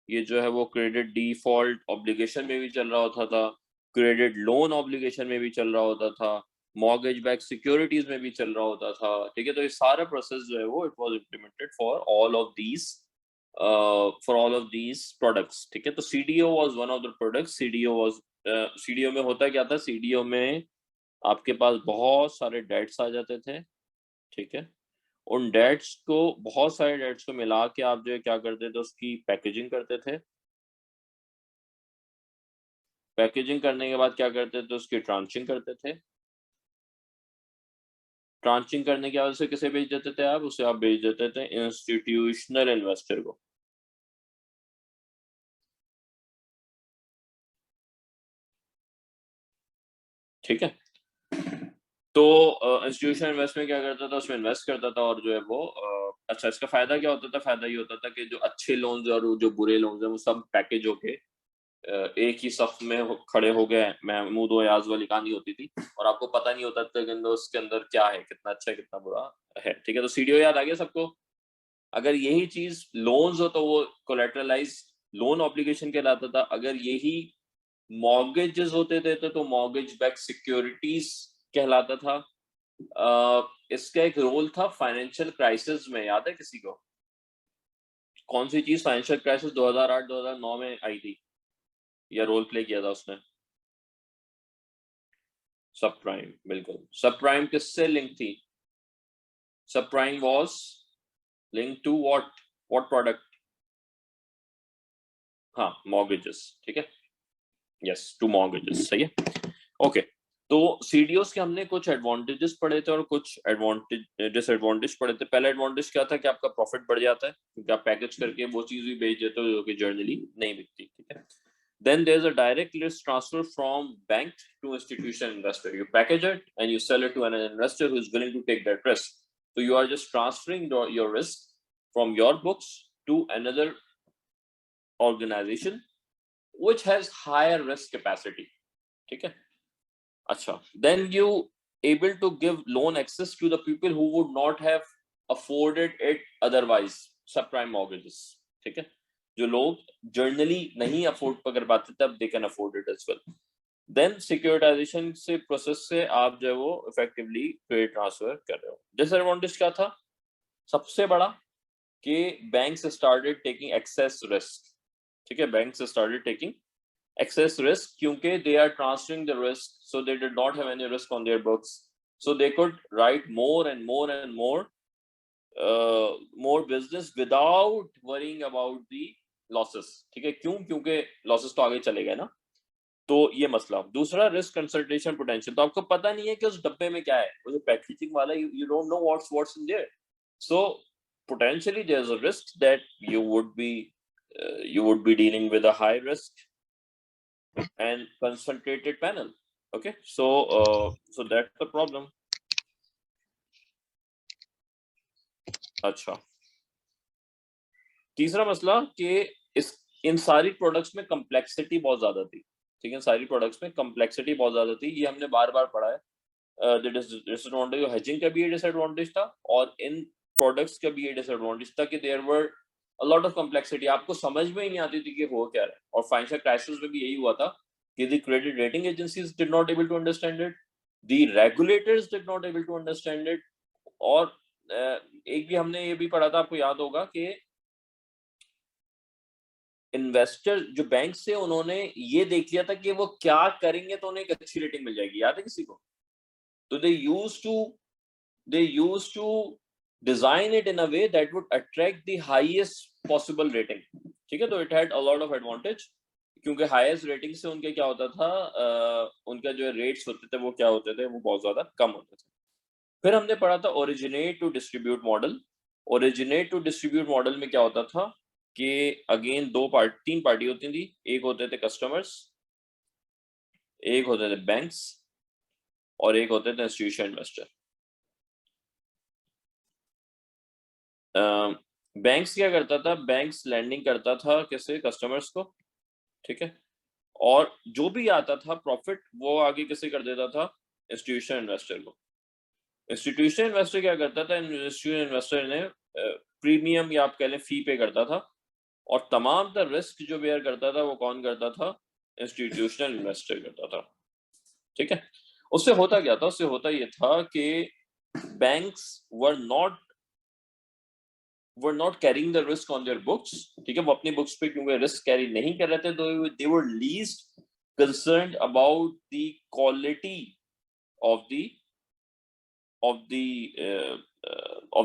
ये जो है वो क्रेडिट डिफॉल्ट ऑब्लिगेशन में भी चल रहा होता था, क्रेडिट लोन ऑब्लिगेशन में भी चल रहा होता था, मॉर्गेज बैक सिक्योरिटीज में भी चल रहा होता था, ठीक है। तो ये सारा प्रोसेस जो है वो it was implemented for all of these products, ठीक है। तो CDO was one of the products. CDO में होता क्या था, सीडीओ में आपके पास बहुत सारे डेट्स आ जाते थे, ठीक है। उन डेट्स को, बहुत सारे डेट्स को मिला के आप जो है क्या करते थे, उसकी पैकेजिंग करते थे। पैकेजिंग करने के बाद क्या करते थे, उसकी ट्रांचिंग करते थे। ट्रांचिंग करने की वजह से किसे बेच देते थे आप, उसे आप बेच देते थे इंस्टीट्यूशनल इन्वेस्टर को, ठीक है। तो इंस्टीट्यूशनल इन्वेस्टमेंट क्या करता था, उसमें इन्वेस्ट करता था और जो है वो अच्छा, इसका फायदा क्या होता था? फायदा ये होता था कि जो अच्छे लोन्स और जो बुरे लोन्स हैं वो सब पैकेज होके एक ही सफ में खड़े हो गए, महमूद और याज वाली कहानी होती थी और आपको पता नहीं होता था कि उसके अंदर क्या है, कितना अच्छा है कितना बुरा है। ठीक है, तो सीडीओ याद आ गया सबको? अगर यही चीज लोन्स हो तो वो कोलेटरलाइज लोन ऑब्लिगेशन कहलाता था। अगर यही मॉर्गेजेस होते थे तो मॉर्गेज बैक सिक्योरिटीज कहलाता था। इसका एक रोल था फाइनेंशियल क्राइसिस में, याद है किसी को? कौन सी चीज फाइनेंशियल क्राइसिस 2008-2009 में आई थी या रोल प्ले किया था उसने? सब प्राइम, बिल्कुल। सब प्राइम किससे लिंक थी? सब prime was link to what product? हाँ, मॉर्गेजेस। ठीक है, यस, टू मॉर्गेजेस, सही है। ओके, तो सीडीओस के हमने कुछ एडवांटेजेस पढ़े थे और कुछ एडवांटेज डिसएडवांटेज पढ़े थे। पहला एडवांटेज क्या था कि आपका प्रॉफिट बढ़ जाता है क्योंकि आप पैकेज करके वो चीज भी बेच देते हो जो कि जर्नली नहीं बिकती। ठीक है, then there's a direct risk transfer from bank to institutional investor. You package it and you sell it to an investor who is willing to take that risk. So you are just transferring your risk from your books to another organization which has higher risk capacity. ठीक है, अच्छा, then you able to give loan access to the people who would not have afforded it otherwise. Subprime mortgages, ठीक है, जो लोग जर्नली नहीं अफोर्ड कर पाते तब they can afford it as well. Then securitisation से प्रोसेस से आप जो है वो इफेक्टिवली क्रेडिट ट्रांसफर कर रहे हो। डिसएडवांटेज क्या था सबसे बड़ा? कि banks started taking excess risk. ठीक है, banks started taking excess risk क्योंकि they are transferring the risk, so they did not have any risk on their books, so they could write more and more and more business without worrying about the losses. ठीक है, क्यों? क्योंकि losses तो आगे चले गए ना, तो ये मसला। दूसरा, रिस्क कंसंट्रेशन पोटेंशियल, तो आपको पता नहीं है कि उस डब्बे में क्या है, वो जो पैकेजिंग वाला, you don't know what's in there, so potentially there's a risk that you would be dealing with a high risk and concentrated panel. Okay, so that's the problem. अच्छा, तीसरा मसला कि इस इन सारी प्रोडक्ट्स में कम्प्लेक्सिटी बहुत ज्यादा थी। ठीक है, सारी प्रोडक्ट्स में कम्प्लेक्सिटी बहुत ज्यादा थी, ये हमने बार बार पढ़ा है। डिसएडवांटेज हेजिंग का भी ये डिसएडवांटेज था और इन प्रोडक्ट्स का भी ये डिसएडवांटेज था कि there were a lot of complexity, आपको समझ में ही नहीं आती थी कि हो क्या रहा है। और फाइनेंशियल क्राइसिस में भी यही हुआ था कि the credit rating agencies did not able to understand it, the regulators did not able to understand it. और एक भी हमने ये भी पढ़ा था, आपको याद होगा कि इन्वेस्टर जो बैंक से, उन्होंने ये देख लिया था कि वो क्या करेंगे तो उन्हें एक अच्छी रेटिंग मिल जाएगी, याद है किसी को? तो they used to design it in a way that would attract the highest possible rating. ठीक है, तो it had a lot of advantage क्योंकि हाईएस्ट रेटिंग से उनके क्या होता था, उनका जो रेट्स होते थे वो क्या होते थे, वो बहुत ज्यादा कम होते थे। फिर हमने पढ़ा था originate to distribute model. Originate to distribute model में क्या होता था कि अगेन तीन पार्टी होती थी, एक होते थे कस्टमर्स, एक होते थे बैंक्स और एक होते थे इंस्टीट्यूशन इन्वेस्टर। बैंक्स क्या करता था? बैंक्स लैंडिंग करता था किसे? कस्टमर्स को। ठीक है, और जो भी आता था प्रॉफिट वो आगे किसे कर देता था? इंस्टीट्यूशन इन्वेस्टर को। इंस्टीट्यूशन इन्वेस्टर क्या करता था? इंस्टीट्यूशन इन्वेस्टर ने प्रीमियम या आप कह लें फी पे करता था और तमाम द रिस्क जो बेयर करता था वो कौन करता था? इंस्टीट्यूशनल इन्वेस्टर करता था। ठीक है, उससे होता क्या था? उससे होता ये था कि banks were not carrying the risk on their books. ठीक है, वो अपनी बुक्स पे क्योंकि रिस्क कैरी नहीं कर रहे थे, तो they were least concerned about the quality of the of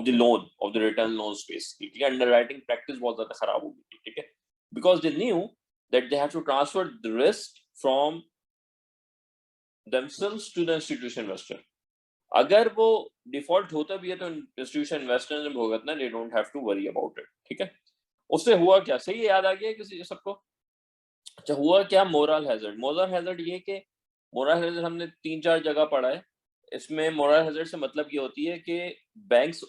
the loan, of the return loan space। ठीक है, अंडरराइटिंग प्रैक्टिस बहुत ज्यादा खराब हो गई थी। ठीक है, because they knew that they have to transfer the risk from themselves to the institution investor। अगर वो डिफॉल्ट होता भी है तो इंस्टीट्यूशन इन्वेस्टर ने भुगतना, they don't have to worry about it। ठीक है, उससे हुआ क्या? सही याद आ गया किसी सबको? अच्छा, हुआ क्या? Moral hazard. मोरल हैजर्ड ये कि मोरल हैजर्ड हमने 3-4 जगह पढ़ा है। इसमें मोरल हैजर्ड से मतलब ये होती है कि बैंक्स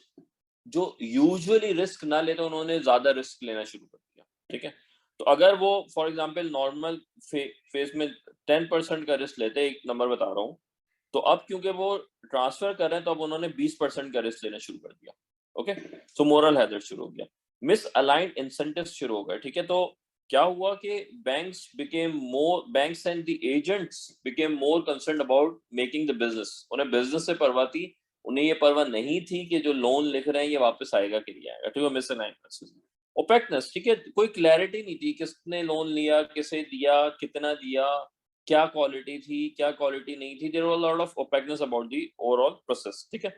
जो यूजुअली रिस्क ना लेते उन्होंने ज्यादा रिस्क लेना शुरू कर दिया, ठीक है। तो अगर वो फॉर एग्जांपल नॉर्मल फेज में 10% का रिस्क लेते, एक नंबर बता रहा हूँ, तो अब क्योंकि वो ट्रांसफर कर रहे हैं तो अब उन्होंने 20% का रिस्क लेना शुरू कर दिया। ओके, सो मोरल हैजर्ड शुरू हो गया, मिस अलाइंड इंसेंटिव शुरू हो गए, ठीक है। तो क्या हुआ कि banks and the agents became more concern about making the business. उन्हें बिजनेस से परवाह थी, उन्हें ये परवाह नहीं थी कि जो लोन लिख रहे हैं ये वापस आएगा कि नहीं आएगा, ठीक है। मिस अलाइनमेंट, ओपेकनेस, ठीक है, कोई क्लैरिटी नहीं थी किसने लोन लिया, किसे दिया, कितना दिया, क्या क्वालिटी थी, क्या क्वालिटी नहीं थी। There was a lot of opaqueness about the overall process, ठीक है।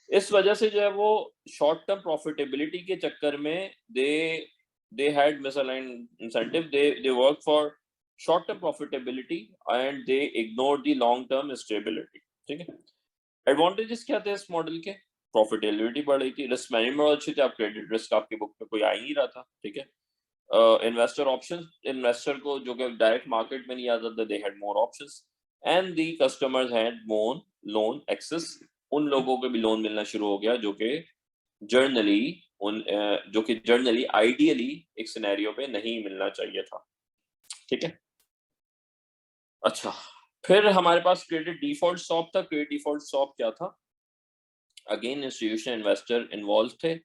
इस वजह से जो है वो शॉर्ट टर्म प्रॉफिटेबिलिटी के चक्कर में they had misaligned incentive, they work for short term profitability and they ignore the long term stability, ठीक है। एडवांटेजेस क्या थे इस मॉडल के? प्रॉफिटेबिलिटी बढ़ रही थी, रिस्क मैनेजमेंट अच्छी थी, आप क्रेडिट रिस्क आपकी बुक में कोई आ ही नहीं रहा था, ठीक है। इन्वेस्टर ऑप्शन, इन्वेस्टर को जो कि डायरेक्ट मार्केट में नहीं आता था, they had more options and the customers had more loan access. उन लोगों को भी लोन मिलना शुरू हो गया जर्नली जो कि जर्नली आइडियली एक सिनेरियो पे नहीं मिलना चाहिए था, ठीक है। अच्छा, फिर हमारे पास क्रेडिट डिफॉल्ट स्वैप था। क्रेडिट डिफॉल्ट स्वैप क्या था? अगेन इंस्टीट्यूशन इन्वेस्टर इन्वॉल्व थे।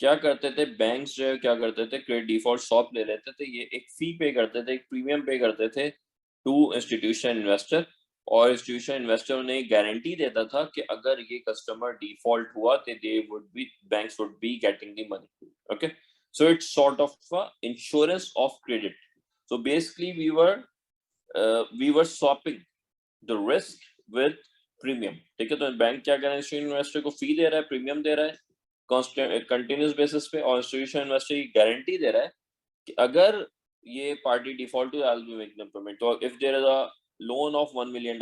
क्या करते थे बैंक्स, जो है क्या करते थे, क्रेडिट डिफॉल्ट स्वैप ले लेते थे, ये एक फी पे करते थे, एक प्रीमियम पे करते थे टू इंस्टीट्यूशन इन्वेस्टर, और इंस्टीट्यूशन इन्वेस्टर उन्हें गारंटी देता था कि अगर ये कस्टमर डिफॉल्ट हुआ तो they would be banks would be getting the money. Okay, so it's sort of insurance of credit. So basically we were swapping the risk with premium, ठीक है। तो बैंक क्या कर रहा है, इंस्टीट्यूशन इन्वेस्टर को फी दे रहा है, प्रीमियम दे रहा है कंटिन्यूस बेसिस पे, और इंस्टीट्यूशन इन्वेस्टर की गारंटी दे रहा है कि अगर ये पार्टी डिफॉल्ट हुई, I will be making payment. तो if there is a loan of $1 million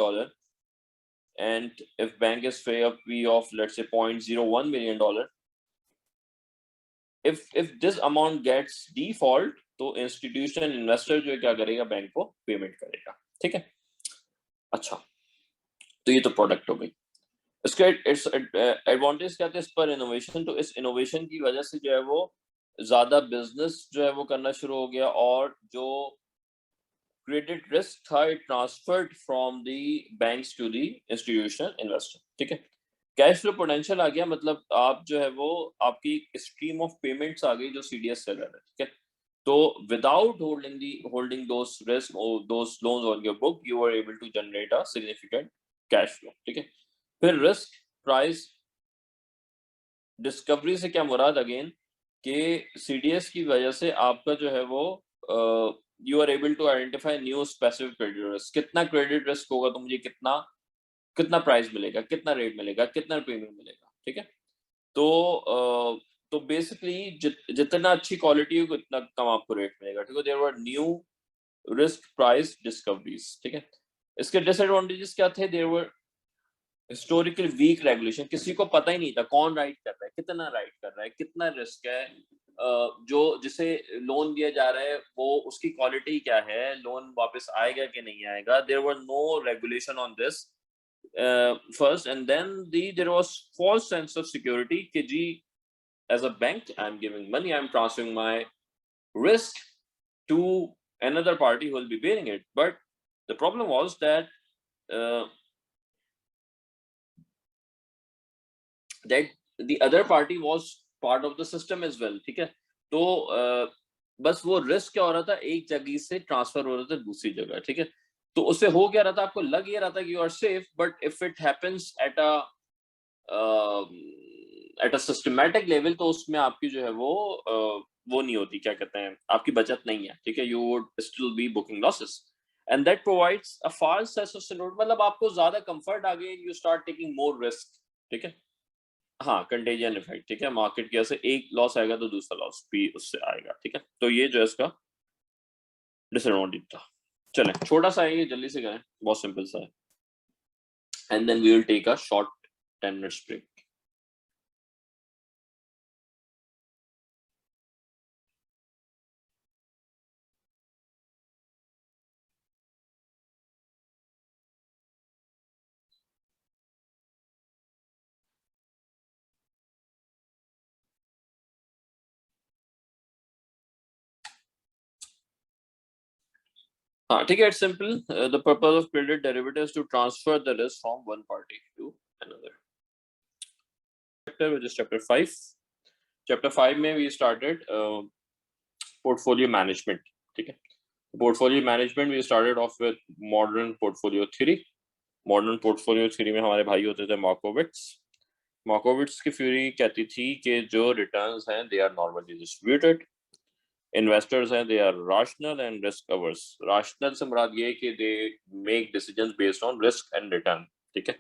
and if bank is pay a fee of let's say $0.01 million, if this amount gets default तो इंस्टीट्यूशन इन्वेस्टर जो है क्या करेगा, बैंक को पेमेंट करेगा, ठीक है। अच्छा, तो ये तो प्रोडक्ट हो गई। इसके एडवांटेज क्या थे इस पर? इनोवेशन, तो इस इनोवेशन की वजह से जो है वो ज्यादा बिजनेस जो है वो करना शुरू हो गया, और जो क्रेडिट रिस्क था it transferred from the banks to the institution investor, ठीक है। कैश फ्लो पोटेंशियल आ गया, मतलब आप जो है वो आपकी स्ट्रीम ऑफ पेमेंट्स आ गई जो सीडीएस से रहा है, ठीक है। तो विदाउट होल्डिंग दोस रिस्क और those loans on your book you are able to generate a significant cash flow, ठीक है। फिर रिस्क प्राइस डिस्कवरी से क्या मुराद, अगेन कि सीडीएस की वजह से आपका जो है वो you are able to identify new specific credit risk. कितना क्रेडिट रिस्क होगा तो मुझे कितना कितना प्राइस मिलेगा, कितना रेट मिलेगा, कितना प्रीमियम मिलेगा, ठीक है। तो तो बेसिकली जितना अच्छी क्वालिटी होगी उतना कम आपको रेट मिलेगा, ठीक है। There were new risk price discoveries, ठीक है। इसके डिसएडवांटेजेस क्या थे? There were historical weak regulation, किसी को पता ही नहीं था कौन राइट कर रहा है, कितना राइट कर रहा है, कितना रिस्क है, जो जिसे लोन दिया जा रहा है वो उसकी क्वालिटी क्या है, लोन वापस आएगा कि नहीं आएगा। There were no regulation on this first, and then there was false sense of security कि जी as a bank I am giving money, I am transferring my risk to another party who will be bearing it. But the problem was that uh, that the other party was part of the system as well, ठीक है। तो बस वो रिस्क क्या हो रहा था, एक जगह से ट्रांसफर हो रहा था दूसरी जगह, ठीक है। तो उससे हो क्या रहा था, आपको लग ये रहा था कि you are safe, but if it happens at a systematic level तो उसमें आपकी जो है वो नहीं होती, क्या कहते हैं, आपकी बचत नहीं है, ठीक है। You would still be booking losses and that provides a false sense of security, मतलब आपको ज्यादा कंफर्ट आ गई, you start taking more risk, ठीक है। हाँ, कंटेजियन इफेक्ट, ठीक है। मार्केट की वजह से एक लॉस आएगा तो दूसरा लॉस भी उससे आएगा, ठीक है। तो ये जो है इसका डिसएडवांटेज था। चलें, छोटा सा है ये, जल्दी से करें, बहुत सिंपल सा है, and then we will take a short 10 minutes break. हाँ ठीक है, it's simple. The purpose of credit derivatives to transfer the risk from one party to another. Chapter which is chapter 5। Chapter 5 में वी स्टार्टेड पोर्टफोलियो मैनेजमेंट। ठीक है, portfolio management we started off with modern portfolio theory. Modern portfolio theory में हमारे भाई होते थे मार्कोविट्स। मार्कोविट्स की थ्योरी कहती थी कि जो रिटर्न्स हैं they are normally distributed, investors हैं they are rational and risk averse. Rational से मुराद ये है कि they make decisions based on risk and return. ठीक है,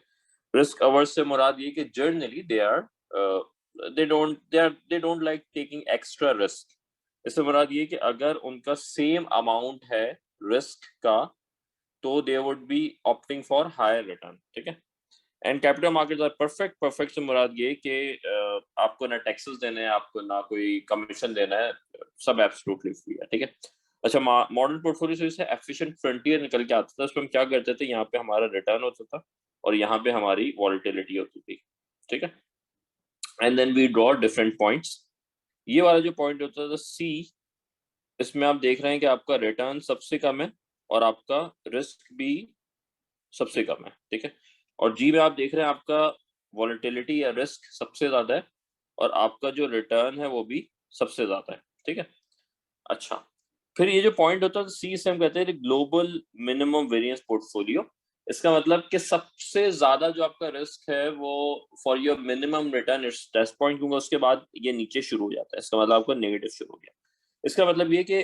रिस्क अवर्स से मुराद ये कि generally they are they don't like taking extra risk. इससे मुराद ये कि अगर उनका सेम अमाउंट है रिस्क का तो they would be opting for higher return. ठीक है, and capital markets are perfect. Perfect से मुराद ये कि आपको ना टैक्सेस देने हैं, आपको ना कोई कमीशन देना है, सब एब्सोल्युटली फ्री है। ठीक है, अच्छा, मॉडर्न पोर्टफोलियो से एफिशिएंट फ्रंटियर निकल के आता था। उसमें हम क्या करते थे, यहाँ पे हमारा रिटर्न होता था और यहाँ पे हमारी वॉलेटिलिटी होती थी। ठीक है, and then we draw different points. ये वाला जो पॉइंट होता था सी, इसमें आप देख रहे हैं कि आपका रिटर्न सबसे कम है और आपका रिस्क भी सबसे कम है। ठीक है, और जी में आप देख रहे हैं आपका वॉलेटिलिटी या रिस्क सबसे ज्यादा है और आपका जो रिटर्न है वो भी सबसे ज्यादा है। ठीक है, अच्छा, फिर ये जो पॉइंट होता है सी से हम कहते हैं ग्लोबल मिनिमम वेरिएंस पोर्टफोलियो। इसका मतलब कि सबसे ज्यादा जो आपका रिस्क है वो for your minimum return it's test point, क्योंकि उसके बाद ये नीचे शुरू हो जाता है। इसका मतलब आपका नेगेटिव शुरू हो गया। इसका मतलब ये कि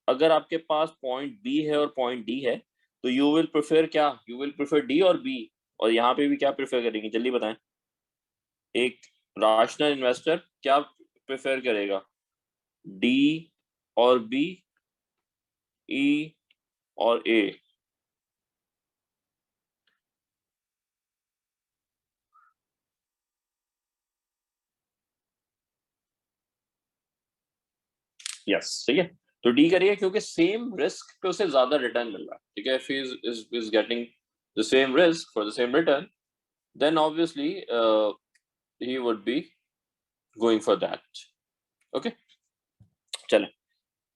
अगर आपके पास पॉइंट बी है और पॉइंट डी है तो यू विल प्रेफर क्या, यू विल प्रेफर डी और बी। और यहाँ पे भी क्या प्रेफर करेंगे, जल्दी बताएं। एक राशनल इन्वेस्टर क्या प्रेफर करेगा, डी और बी, ई और ए? यस, ठीक है, तो डी करिए क्योंकि सेम रिस्क पे उसे ज्यादा रिटर्न मिल रहा है। ठीक है, if he is getting the same risk for the same return then obviously he would be going for that. Okay, चलें।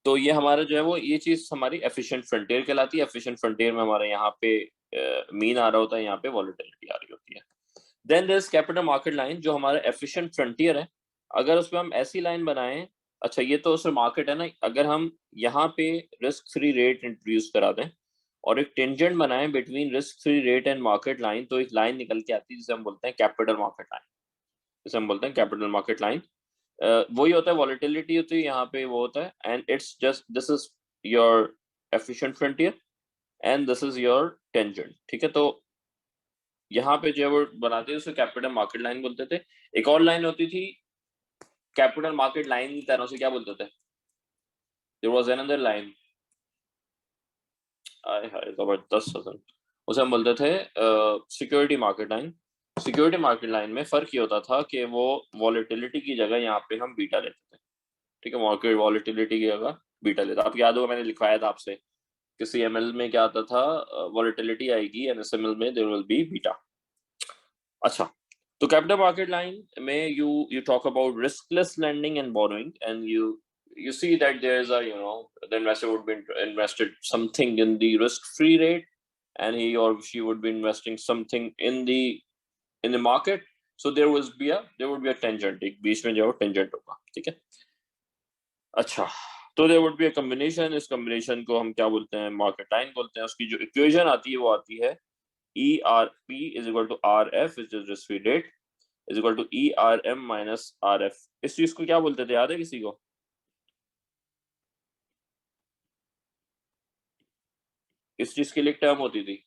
तो ये हमारा जो है वो ये चीज हमारी एफिशिएंट फ्रंटियर कहलाती है। एफिशिएंट फ्रंटियर में हमारे यहाँ पे मीन आ रहा होता है, यहाँ पे वॉलेटिलिटी आ रही होती है। Then there is capital market line जो हमारा एफिशिएंट फ्रंटियर है। अगर उसमें हम ऐसी लाइन बनाएं, अच्छा ये तो उसमें मार्केट है ना, अगर हम यहाँ पे रिस्क फ्री रेट इंट्रोड्यूस करा दें और एक टेंजेंट बनाएं between risk free rate and market line, तो एक लाइन निकल के आती है जिसे हम बोलते हैं कैपिटल मार्केट लाइन। जिसे हम बोलते हैं कैपिटल मार्केट लाइन। वही होता है, वॉलेटिलिटी होती है यहाँ पे, वो होता है and it's just this is your efficient frontier and this is your tangent. ठीक है, तो यहाँ पे जो है वो बनाते थे उसे कैपिटल मार्केट लाइन बोलते थे। एक और लाइन होती थी कैपिटल मार्केट लाइन की तरह से, क्या बोलते थे, देयर वाज अनदर लाइन, आय हाय जबरदस्त हसन, उसे हम बोलते थे security market line. Security market line में फर्क ये होता था कि वो वॉलेटिलिटी की जगह यहाँ पे हम बीटा लेते थे। ठीक है, मार्केट वॉलेटिलिटी की जगह बीटा लेते, आपको याद होगा मैंने लिखवाया था आपसे कि सीएमएल में क्या आता था, वॉलेटिलिटी आएगी एंड एसएमएल में देयर विल बी बीटा। अच्छा, तो कैपिटल मार्केट लाइन में you talk about riskless lending and borrowing and you see that there is a, you know, the investor would be invested something in the risk free rate and he or she would be investing something in the market, so there would be a tangent, एक बीच में जो है tangent होगा। ठीक है, अच्छा, तो there would be a combination, इस combination को हम क्या बोलते हैं, मार्केट लाइन बोलते हैं। उसकी जो इक्वेशन आती है वो आती है ERP is equal to RF which is risk free rate is equal to ERM minus RF। इस चीज को क्या बोलते थे, याद है किसी को? इस चीज के लिए एक टर्म होती थी,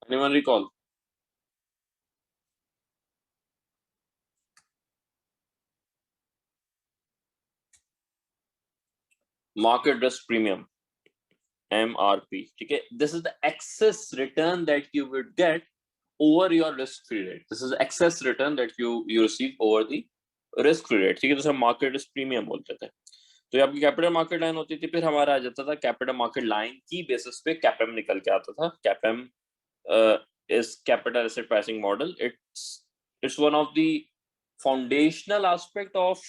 anyone recall? Market risk premium, MRP। ठीक है, this is the excess return that you would get over your risk free rate. This is excess return that you receive over the risk free rate. ठीक है, तो हम मार्केट रिस्क प्रीमियम बोलते थे। तो ये आपकी कैपिटल मार्केट लाइन होती थी। फिर हमारा आ जाता था कैपिटल मार्केट लाइन की बेसिस पे कैपेम निकल के आता था। कैपेम is capital asset pricing model. It's one of the foundational aspect of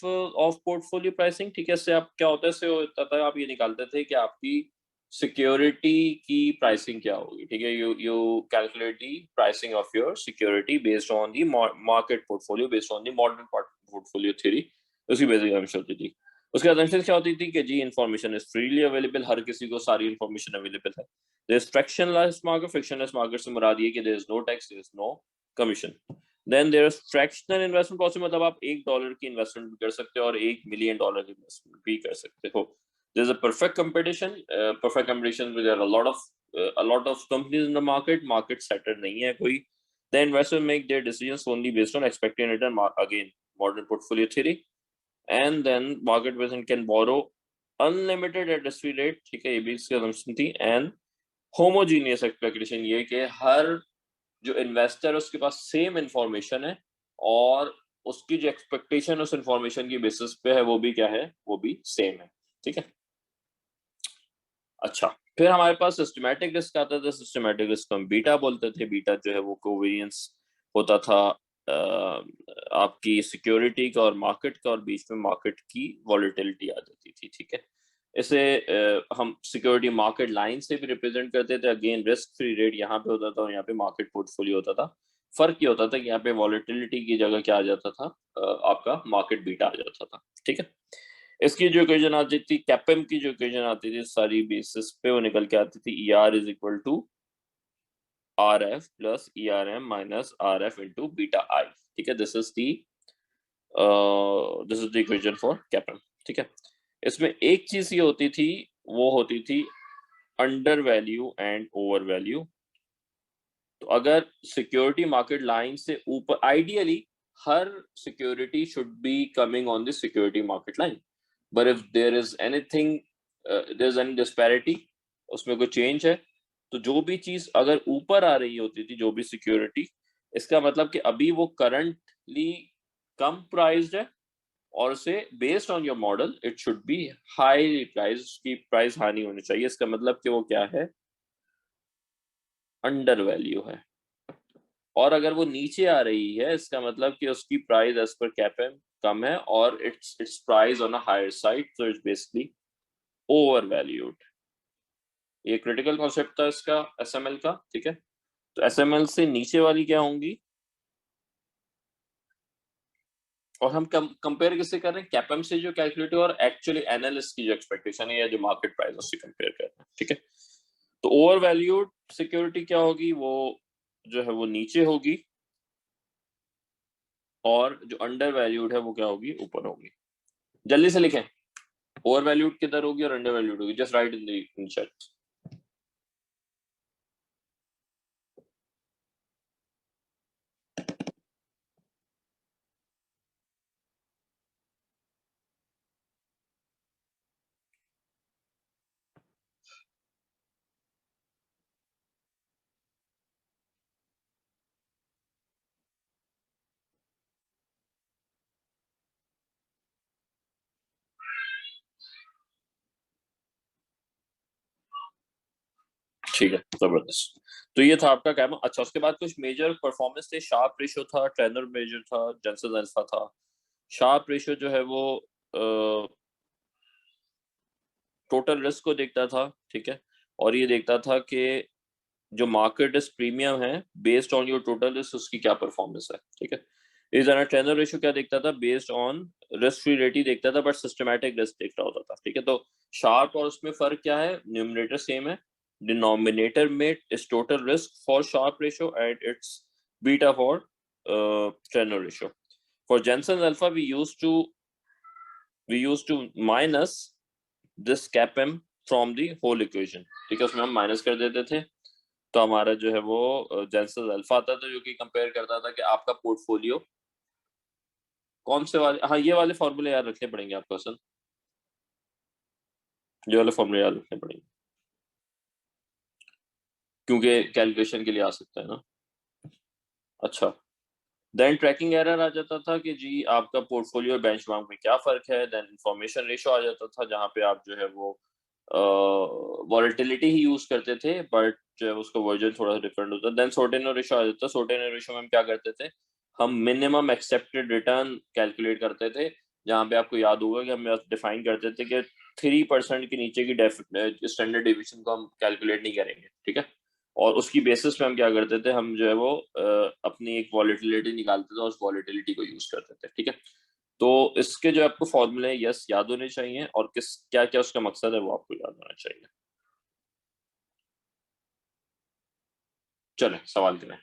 portfolio pricing, ठीक है। इससे आप क्या होता है, इससे होता था आप ये निकालते थे कि आपकी सिक्योरिटी की प्राइसिंग क्या होगी, ठीक है। You calculate the pricing of your security based on the market portfolio, based on the modern portfolio theory, उसकी बेसिक असम्पशन होती थी। उसके असम्पशन क्या होती थी कि जी इंफॉर्मेशन इज फ्रीली अवेलेबल, हर किसी को सारी इंफॉर्मेशन अवेलेबल है। There is frictionless market, frictionless market से मुराद ये कि there is no tax, there is no commission. Then there is fractional investment possible, मतलब आप $1 की इन्वेस्टमेंट भी कर सकते हो और $1 मिलियन की इन्वेस्टमेंट भी कर सकते हो। There is a perfect competition, perfect competition with a lot of companies in the market setter नहीं है कोई। The investor make their decisions only based on expected return, again modern portfolio theory, and then market person can borrow unlimited at risk free rate, ठीक है, ये भी इसकी assumption थी। and homogeneous expectation, ये कि हर जो इन्वेस्टर है उसके पास सेम इंफॉर्मेशन है और उसकी जो एक्सपेक्टेशन उस इंफॉर्मेशन की बेसिस पे है वो भी क्या है, वो भी सेम है, ठीक है। अच्छा, फिर हमारे पास सिस्टमैटिक रिस्क आता था। सिस्टमैटिक रिस्क हम बीटा बोलते थे। बीटा जो है वो कोवेरियंस होता था आपकी सिक्योरिटी का और मार्केट का, और बीच में मार्केट की वॉलेटिलिटी आ जाती थी, ठीक है। इसे हम सिक्योरिटी मार्केट लाइन से भी रिप्रेजेंट करते थे। अगेन रिस्क फ्री रेट यहाँ पे होता था और यहाँ पे मार्केट पोर्टफोलियो होता था। फर्क ये होता था कि यहाँ पे वॉलेटिलिटी की जगह क्या आ जाता था, आपका मार्केट बीटा आ जाता था, ठीक है। इसकी जो इक्वेशन आती थी, कैपम की जो इक्वेशन आती थी सारी बेसिस पे वो निकल के आती थी, ER is equal to RF plus ERM minus RF into beta I, ठीक है। This is the equation for CAPM, ठीक है। इसमें एक चीज ये होती थी, वो होती थी under value and over value. तो अगर सिक्योरिटी मार्केट लाइन से ऊपर, आइडियली हर security should be coming on the security market line, but if there is anything, there is any disparity, उसमें कोई चेंज है, तो जो भी चीज अगर ऊपर आ रही होती थी, जो भी सिक्योरिटी, इसका मतलब कि अभी वो करंटली कम प्राइस्ड है और उसे based on your model it should be high price, की प्राइस हाई नहीं होनी चाहिए। इसका मतलब कि वो क्या है, अंडर वैल्यू है। और अगर वो नीचे आ रही है, इसका मतलब कि उसकी प्राइस एज पर कैपम कम है और it's price on a higher side, so it's basically over valued. ये क्रिटिकल कॉन्सेप्ट था इसका एसएमएल का, ठीक है। तो एसएमएल से नीचे वाली क्या होंगी, और हम कंपेयर किससे कर रहे हैं, कैपम से जो कैलकुलेट और एक्चुअली एनालिस्ट की जो एक्सपेक्टेशन है या जो मार्केट प्राइस उससे कंपेयर कर रहे हैं, ठीक है। तो ओवर वैल्यूड सिक्योरिटी क्या होगी, वो जो है वो नीचे होगी, और जो अंडर वैल्यूड है वो क्या होगी, ऊपर होगी। जल्दी से लिखें, ओवर वैल्यूड किधर होगी और अंडर वैल्यूड होगी, just right in the chat. ठीक है, जबरदस्त। तो ये था आपका क्या। अच्छा, उसके बाद कुछ मेजर परफॉर्मेंस थे। शार्प रेशियो था, ट्रेनर मेजर था, जेंसन अल्फा था। शार्प रेशियो जो है वो टोटल रिस्क को देखता था, ठीक है, और ये देखता था कि जो मार्केट रिस्क प्रीमियम है based on your total risk, उसकी क्या परफॉर्मेंस है, ठीक है। इस तरह ट्रेनर रेशियो क्या देखता था, based on risk free rate ही देखता था, बट सिस्टमैटिक रिस्क देख रहा होता था, ठीक है। तो शार्प और उसमें फर्क क्या है, न्यूमरेटर सेम है, डिनोमिनेटर में is total risk for Sharpe ratio and it's beta for Treynor ratio. For Jensen alpha we use to minus this CAPM from the whole equation, ठीक है, उसमें हम माइनस कर देते थे। तो हमारा जो है वो जेंसन अल्फा आता था, जो कि कंपेयर करता था कि आपका पोर्टफोलियो कौन से वाले, हाँ ये वाले फॉर्मूले याद रखने पड़ेंगे आपको, असल ये वाले फॉर्मूले याद रखने पड़ेंगे, क्योंकि कैलकुलेशन के लिए आ सकता है ना। अच्छा, देन ट्रैकिंग एरर आ जाता था कि जी आपका पोर्टफोलियो बेंचमार्क में क्या फर्क है। देन इंफॉर्मेशन रेशो आ जाता था, जहाँ पे आप जो है वो वॉलेटिलिटी ही यूज करते थे, बट जो है उसका वर्जन थोड़ा डिफरेंट होता है। देन सोर्टेनो रेशो आ जाता है। सोर्टेनो रेशो में हम क्या करते थे, हम मिनिमम एक्सेप्टेड रिटर्न कैलकुलेट करते थे, जहां पे आपको याद होगा कि हम डिफाइन करते थे कि 3% के नीचे की स्टैंडर्ड डिविएशन को हम कैलकुलेट नहीं करेंगे, ठीक है। और उसकी बेसिस पे हम क्या करते थे, हम जो है वो अपनी एक वॉलेटिलिटी निकालते थे और उस वॉलेटिलिटी को यूज करते थे, ठीक है। तो इसके जो आपको फॉर्मूले हैं, यस याद होने चाहिए, और किस क्या क्या उसका मकसद है वो आपको याद होना चाहिए। चले सवाल करें।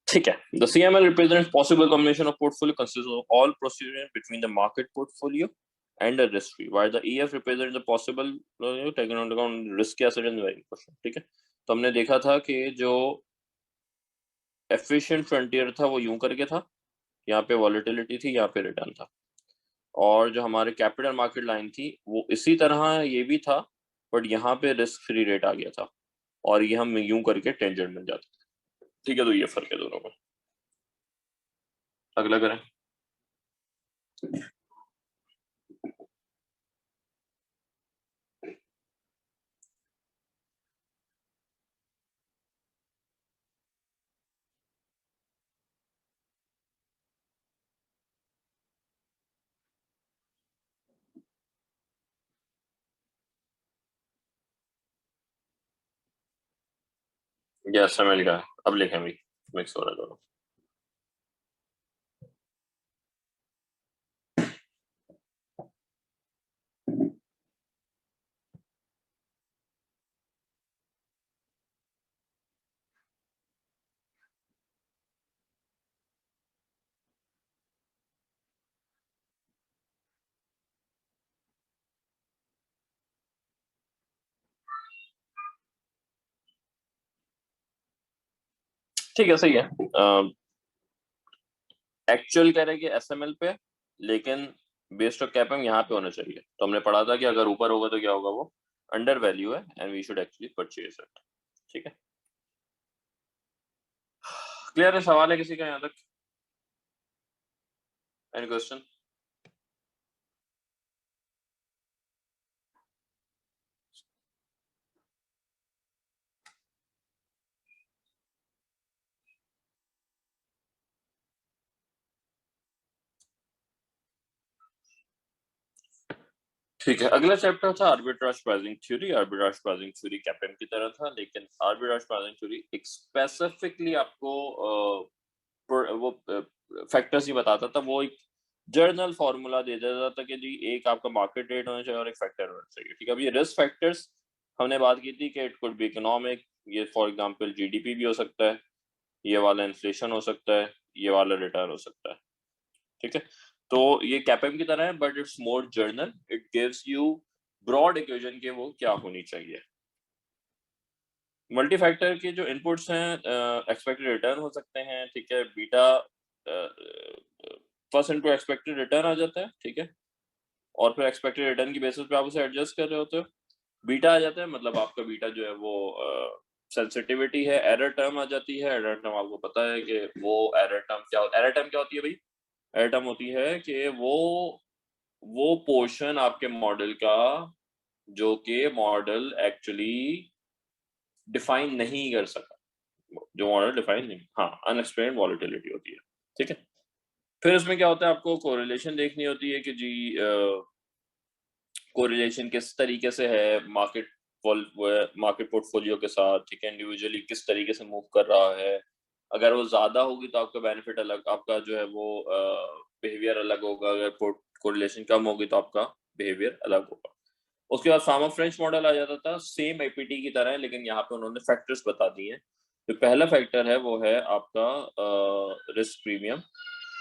ठीक है, the CML represents possible combination of portfolio consists of all procedures between the market portfolio and the risk free, while the EF represents the possible taken into account risk asset and varying portion, ठीक है। तो हमने देखा था कि जो एफिशिएंट फ्रंटियर था वो यूं करके था, यहाँ पे वॉलेटिलिटी थी, यहाँ पे रिटर्न था, और जो हमारे कैपिटल मार्केट लाइन थी वो इसी तरह ये भी था, बट यहाँ पे रिस्क फ्री रेट आ गया था, और ये हम यूं करके टेंजेंट मिल जाते थे, ठीक है। तो ये फर्क है दोनों में। अगला करें। यस समझ गया, अब लिखें भाई, मिक्स हो रहा है दोनों। ठीक है, सही है। एक्चुअल कह रहे हैं कि एसएमएल पे, लेकिन बेस्ड ऑफ कैप यहाँ पे होना चाहिए। तो हमने पढ़ा था कि अगर ऊपर होगा तो क्या होगा, वो अंडर वैल्यू है and we should actually purchase it, ठीक है। क्लियर है, सवाल है किसी का यहाँ तक? Any question? ठीक है, अगला चैप्टर था arbitrage pricing theory. Arbitrage pricing theory CAPM की तरह था, लेकिन आर्बिट्राज प्राइसिंग थ्योरी एक स्पेसिफिकली आपको वो फैक्टर्स ही बताता था, वो एक जर्नल फॉर्मूला दे देता था कि जी एक आपका मार्केट रेट होना चाहिए और एक फैक्टर होना चाहिए, ठीक है। अब ये रिस्क फैक्टर्स हमने बात की थी कि इट कुड बी इकोनॉमिक, ये फॉर एग्जांपल जीडीपी भी हो सकता है, ये वाला इन्फ्लेशन हो सकता है, ये वाला रिटर्न हो सकता है, ठीक है। तो ये कैपेम की तरह है, but it's more general, it gives you broad equation के वो क्या होनी चाहिए। मल्टी फैक्टर के जो इनपुट्स हैं, एक्सपेक्टेड रिटर्न हो सकते हैं, ठीक है। Beta first into expected return आ जाता है, ठीक है, और फिर एक्सपेक्टेड रिटर्न की बेसिस पे आप उसे एडजस्ट कर रहे होते हो। बीटा आ जाता है, मतलब आपका बीटा जो है वो सेंसिटिविटी है। एरर टर्म आ जाती है, एरर टर्म आपको पता है कि वो एरर टर्म क्या होती है। एरर टर्म क्या होती है भाई? एरर टर्म होती है कि वो पोर्शन आपके मॉडल का जो कि मॉडल एक्चुअली डिफाइन नहीं कर सका, जो मॉडल डिफाइन नहीं, हाँ, अनएक्सप्लेन्ड वॉलेटिलिटी होती है, ठीक है। फिर उसमें क्या होता है, आपको कोरिलेशन देखनी होती है कि जी कोरिलेशन किस तरीके से है मार्केट पोर्टफोलियो के साथ, ठीक है, इंडिविजुअली किस तरीके से मूव कर रहा है। अगर वो ज्यादा होगी तो आपका बेनिफिट अलग, आपका जो है वो बिहेवियर अलग होगा। अगर कोरिलेशन कम होगी तो आपका बिहेवियर अलग होगा। उसके बाद फार्मा फ्रेंच मॉडल आ जाता था, सेम एपीटी की तरह है, लेकिन यहाँ पे उन्होंने फैक्टर्स बता दिए हैं। जो पहला फैक्टर है वो है आपका रिस्क प्रीमियम,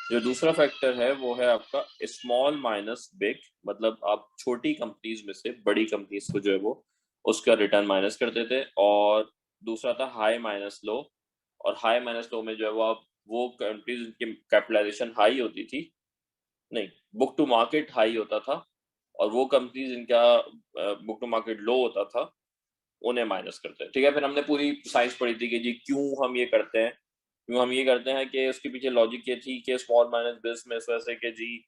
जो दूसरा फैक्टर है वो है आपका स्मॉल माइनस बिग, मतलब आप छोटी कंपनीज में से बड़ी कंपनीज को जो है वो उसका रिटर्न माइनस करते थे। और दूसरा था हाई माइनस लो, और हाई माइनस लो में जो है वो आप वो कंपनीज की कैपिटलाइजेशन हाई होती थी, नहीं बुक टू मार्केट हाई होता था, और वो कंपनीज इनका बुक टू मार्केट लो होता था, उन्हें माइनस करते हैं। ठीक है, फिर हमने पूरी साइंस पढ़ी थी कि जी क्यों हम ये करते हैं। क्यों हम ये करते हैं कि उसके पीछे लॉजिक ये थी कि स्मॉल माइनस बिज में इस वजह से कि जी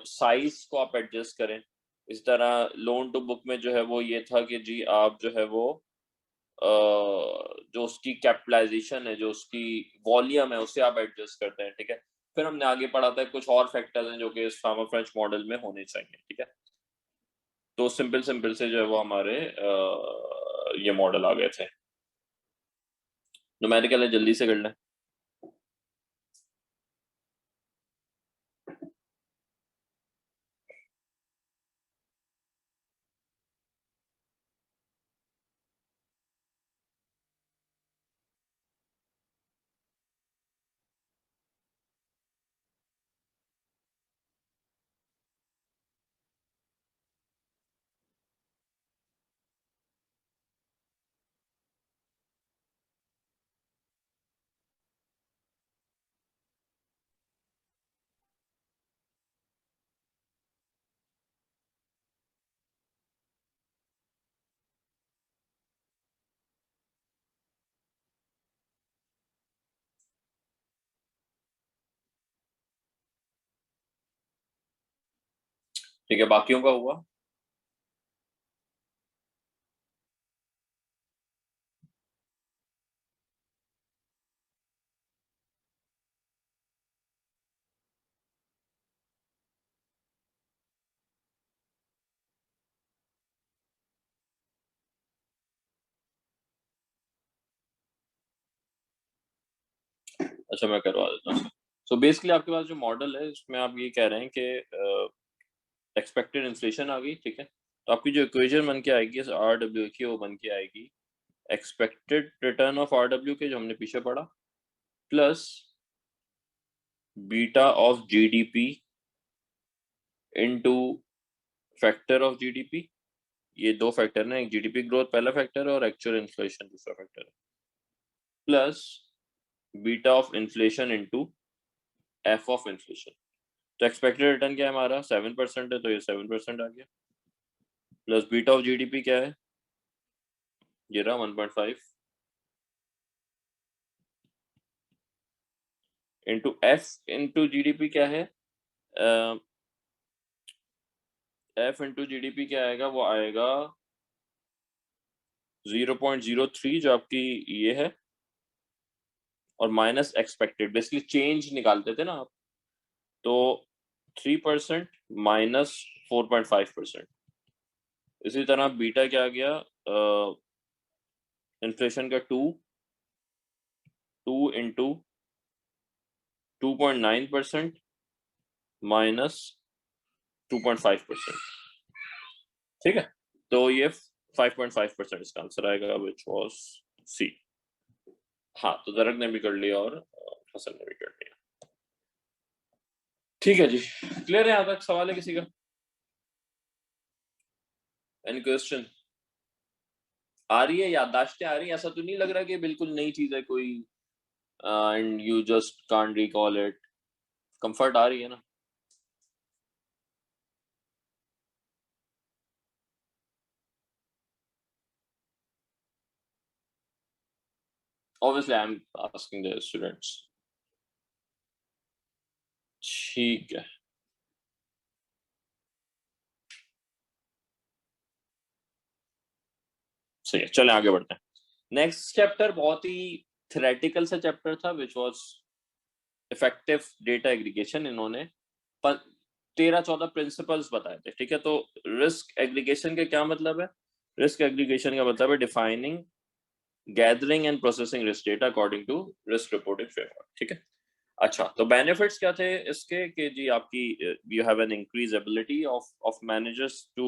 साइज को आप एडजस्ट करें। इस तरह लोन टू बुक में जो है वो ये था कि जी आप जो है वो जो उसकी कैपिटलाइजेशन है, जो उसकी वॉल्यूम है, उसे आप एडजस्ट करते हैं। ठीक है, फिर हमने आगे पढ़ा था कुछ और फैक्टर्स हैं जो कि इस फार्मर फ्रेंच मॉडल में होने चाहिए। ठीक है, तो सिंपल सिंपल से जो है वो हमारे ये मॉडल आ गए थे। न्यूमेरिकल है, जल्दी से कर लें। ठीक है, बाकियों का हुआ। अच्छा, मैं करवा देता हूँ। सो बेसिकली आपके पास जो मॉडल है उसमें आप ये कह रहे हैं कि एक्सपेक्टेड इन्फ्लेशन आ गई। ठीक है, तो आपकी जो इक्वेशन बन के आएगी आर डब्ल्यू की, वो बन के आएगी expected return of R W के, जो हमने पीछे पढ़ा, plus beta of GDP into factor of GDP. ये दो फैक्टर हैं, एक जीडीपी ग्रोथ पहला फैक्टर है और एक्चुअल इन्फ्लेशन दूसरा फैक्टर है, plus beta of inflation into F of inflation. तो एक्सपेक्टेड रिटर्न क्या है हमारा 7% है, तो ये 7% आ गया, प्लस बीटा ऑफ जीडीपी क्या है, ये रहा 1.5, इंटू एफ इंटू जीडीपी क्या है, एफ इंटू जीडीपी क्या आएगा, वो आएगा 0.03 जो आपकी ये है, और माइनस एक्सपेक्टेड, बेसिकली चेंज निकालते थे ना आप, तो 3% माइनस 4.5%। इसी तरह बीटा क्या आ गया, इन्फ्लेशन का 2 इंटू 2.9% माइनस 2.5%। ठीक है, तो ये 5.5% इसका आंसर आएगा, विच वॉज सी। हाँ, तो दरक ने भी कर लिया और हसन ने भी कर लिया। ठीक है जी, क्लियर है? यहाँ तक सवाल है किसी का? Any question? आ रही है, याददाश्तें आ रही है? ऐसा तो नहीं लग रहा कि बिल्कुल नई चीज है कोई, and you just can't recall it? Comfort आ रही है ना? Obviously I am asking the students. ठीक है, सही है, चलें आगे बढ़ते हैं। नेक्स्ट चैप्टर बहुत ही थ्योरेटिकल सा चैप्टर था, which was effective data aggregation. इन्होंने 13-14 प्रिंसिपल्स बताए थे। ठीक है, तो रिस्क एग्रीगेशन के क्या मतलब है? रिस्क एग्रीगेशन का मतलब है defining, gathering and processing risk data according to risk reporting framework. ठीक है, अच्छा, तो बेनिफिट्स क्या थे इसके कि जी आपकी you have an increase ability of managers to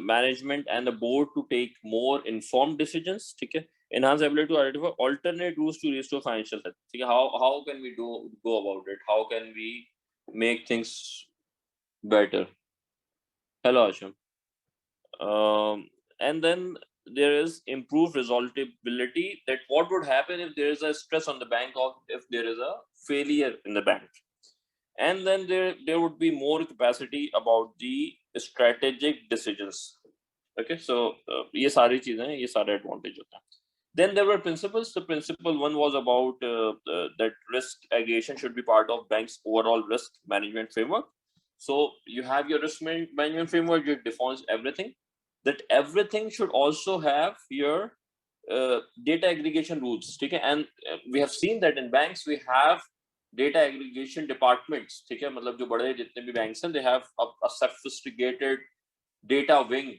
management and the board to take more informed decisions. ठीक है, enhance ability to identify alternate routes to restore financial health. ठीक है, how can we go about it? How can we make things better? Hello, Asham. And then there is improved resolvability, that what would happen if there is a stress on the bank or if there is a failure in the bank. And then there would be more capacity about the strategic decisions. Okay, so ये सारी चीजें हैं, ये सारे advantage होते हैं. Then there were principles. The principle one was about that risk aggregation should be part of bank's overall risk management framework. So you have your risk management framework, it defines everything. That everything should also have your data aggregation rules. Okay? And we have seen that in banks we have data aggregation departments. ठीक है, मतलब जो बड़े जितने भी banks हैं, they have a sophisticated data wing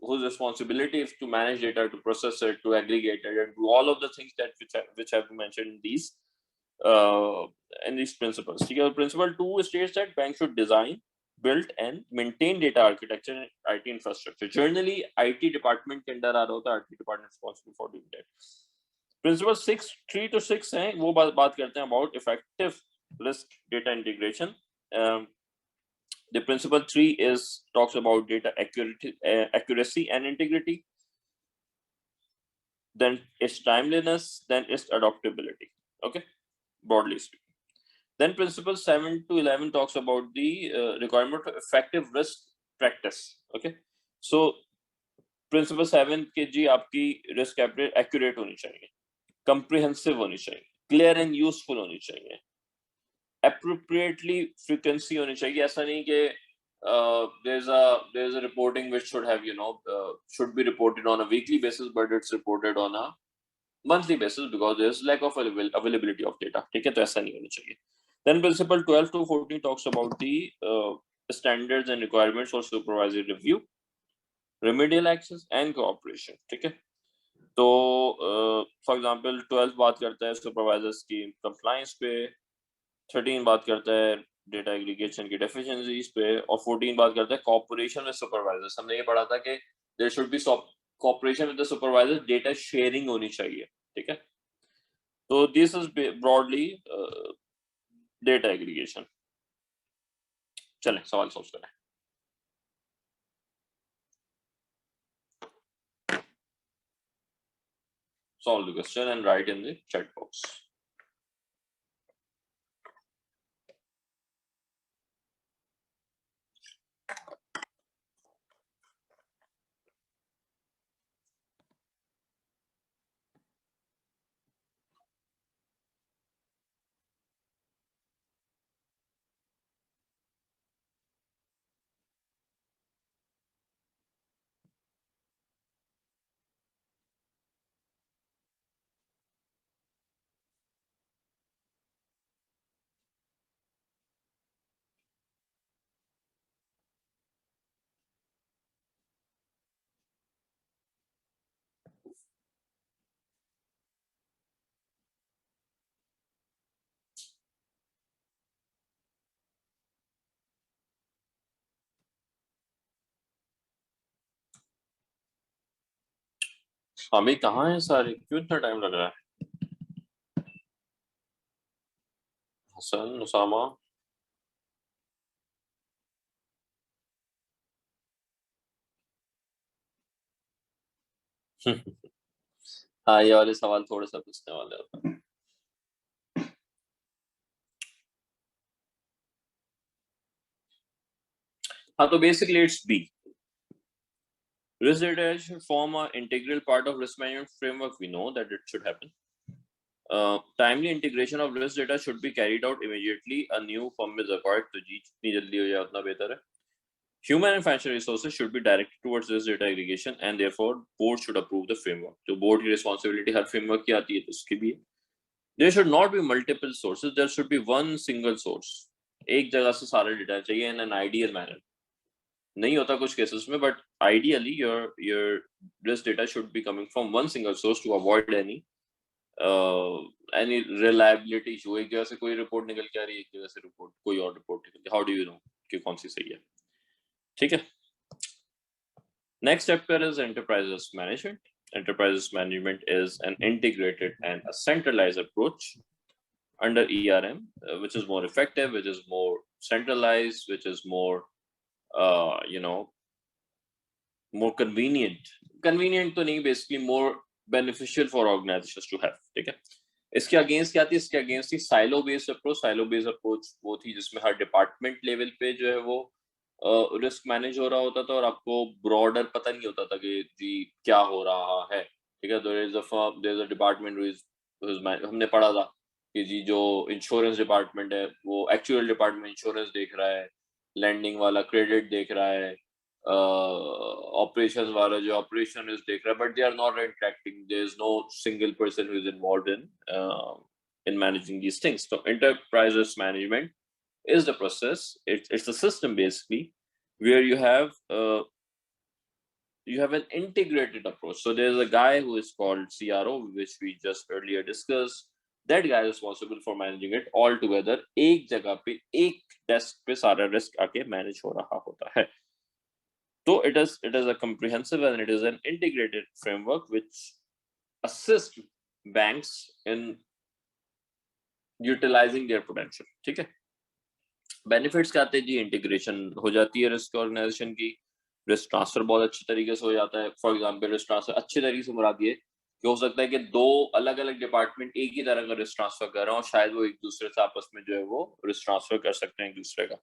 whose responsibility is to manage data, to process it, to aggregate it, and do all of the things that which have been mentioned in these principles. Principle 2 states that banks should design, build, and maintain data architecture and IT infrastructure. Generally, IT department के अंदर आ रहा होता है, IT department responsible for doing that. Principle 3 to 6 हैं, वो बात करते हैं about effective risk data integration. The principle 3 talks about data accuracy and integrity. Then its timeliness, then its adaptability. Okay, broadly speaking. Then principle 7 to 11 talks about the requirement of effective risk practice. Okay, so principle 7 के जी आपकी risk accurate होनी चाहिए, comprehensive होनी चाहिए, clear and useful होनी चाहिए, appropriately frequency होनी चाहिए. ऐसा नहीं कि there's a reporting which should have should be reported on a weekly basis, but it's reported on a monthly basis because there's lack of availability of data. ठीक है, तो ऐसा नहीं होना चाहिए. Then principle 12 to 14 talks about the standards and requirements for supervisory review, remedial actions and cooperation. ठीक है, तो for example 12 बात करता है supervisors की compliance पे, 13 बात करता है डेटा एग्रीगेशन की डेफिशिएंसीज पे, और 14 बात करता है कॉपरेशन विद सुपरवाइजर्स. हमने ये पढ़ा था कि there should be cooperation with the supervisor, data sharing होनी चाहिए. ठीक है, तो this is broadly data aggregation. चलें सवाल सोच करें. Solve the question and write in the chat box. हमें कहाँ है सारे, क्यों इतना टाइम लग रहा है? हसन, उसामा, हाँ ये वाले सवाल थोड़े सा पूछने वाले होते हैं. हाँ, तो basically it's B. Risk data should form an integral part of risk management framework. We know that it should happen. Timely integration of risk data should be carried out immediately. A new firm is acquired, तो जितनी जल्दी हो जाए उतना बेहतर है. Human and financial resources should be directed towards risk data aggregation, and therefore board should approve the framework. तो board की responsibility हर framework की आती है, तो उसकी भी है. There should not be multiple sources. There should be one single source. एक जगह से सारा data चाहिए in an ideal manner. नहीं होता कुछ केसेस में, but ideally your risk data should be coming from one single source to avoid any reliability issue. एक जगह से कोई रिपोर्ट निकल के आ रही है, एक जगह से रिपोर्ट कोई और रिपोर्ट निकल के, हाउ डू यू नो कि कौन सी सही है? ठीक है. Next chapter is enterprise risk management, enterprise management is an integrated and a centralized approach under ERM, which is more effective, which is more centralized, which is more, more convenient. Convenient तो नहीं, basically more beneficial for organizations to have. ठीक है. इसके अगेंस्ट क्या थी? इसके अगेंस्ट थी silo based approach. Silo based approach वो थी जिसमें हर डिपार्टमेंट लेवल पे जो है वो रिस्क मैनेज हो रहा होता था और आपको ब्रॉडर पता नहीं होता था कि जी क्या हो रहा है. ठीक है. देयर इज अ डिपार्टमेंट हमने पढ़ा था कि जी जो इंश्योरेंस डिपार्टमेंट है वो एक्चुअल डिपार्टमेंट इंश्योरेंस देख रहा है, लैंडिंग वाला क्रेडिट देख रहा है, operations वाला जो operation is देख रहा है, but they are not interacting. There is no single person who is involved in managing these things. So enterprise risk management is the process. It's a system basically where you have an integrated approach. So there's a guy who is called CRO, which we just earlier discussed. That guy is responsible for managing it all together. एक जगह पे एक डेस्क पे सारा रिस्क आके मैनेज हो रहा होता है. So it is a comprehensive and it is an integrated framework which assists banks in utilizing their potential. ठीक है. बेनिफिट्स क्या आते हैं जी? इंटीग्रेशन हो जाती है रिस्क ऑर्गेनाइजेशन की, रिस्क ट्रांसफर बहुत अच्छे तरीके से हो जाता है. फॉर एग्जांपल रिस्क ट्रांसफर अच्छे तरीके से मुराद ये कि हो सकता है कि दो अलग अलग डिपार्टमेंट एक ही तरह का रिस्क ट्रांसफर कर रहे हो और शायद वो एक दूसरे से आपस में जो है वो रिस्क ट्रांसफर कर सकते हैं एक दूसरे का.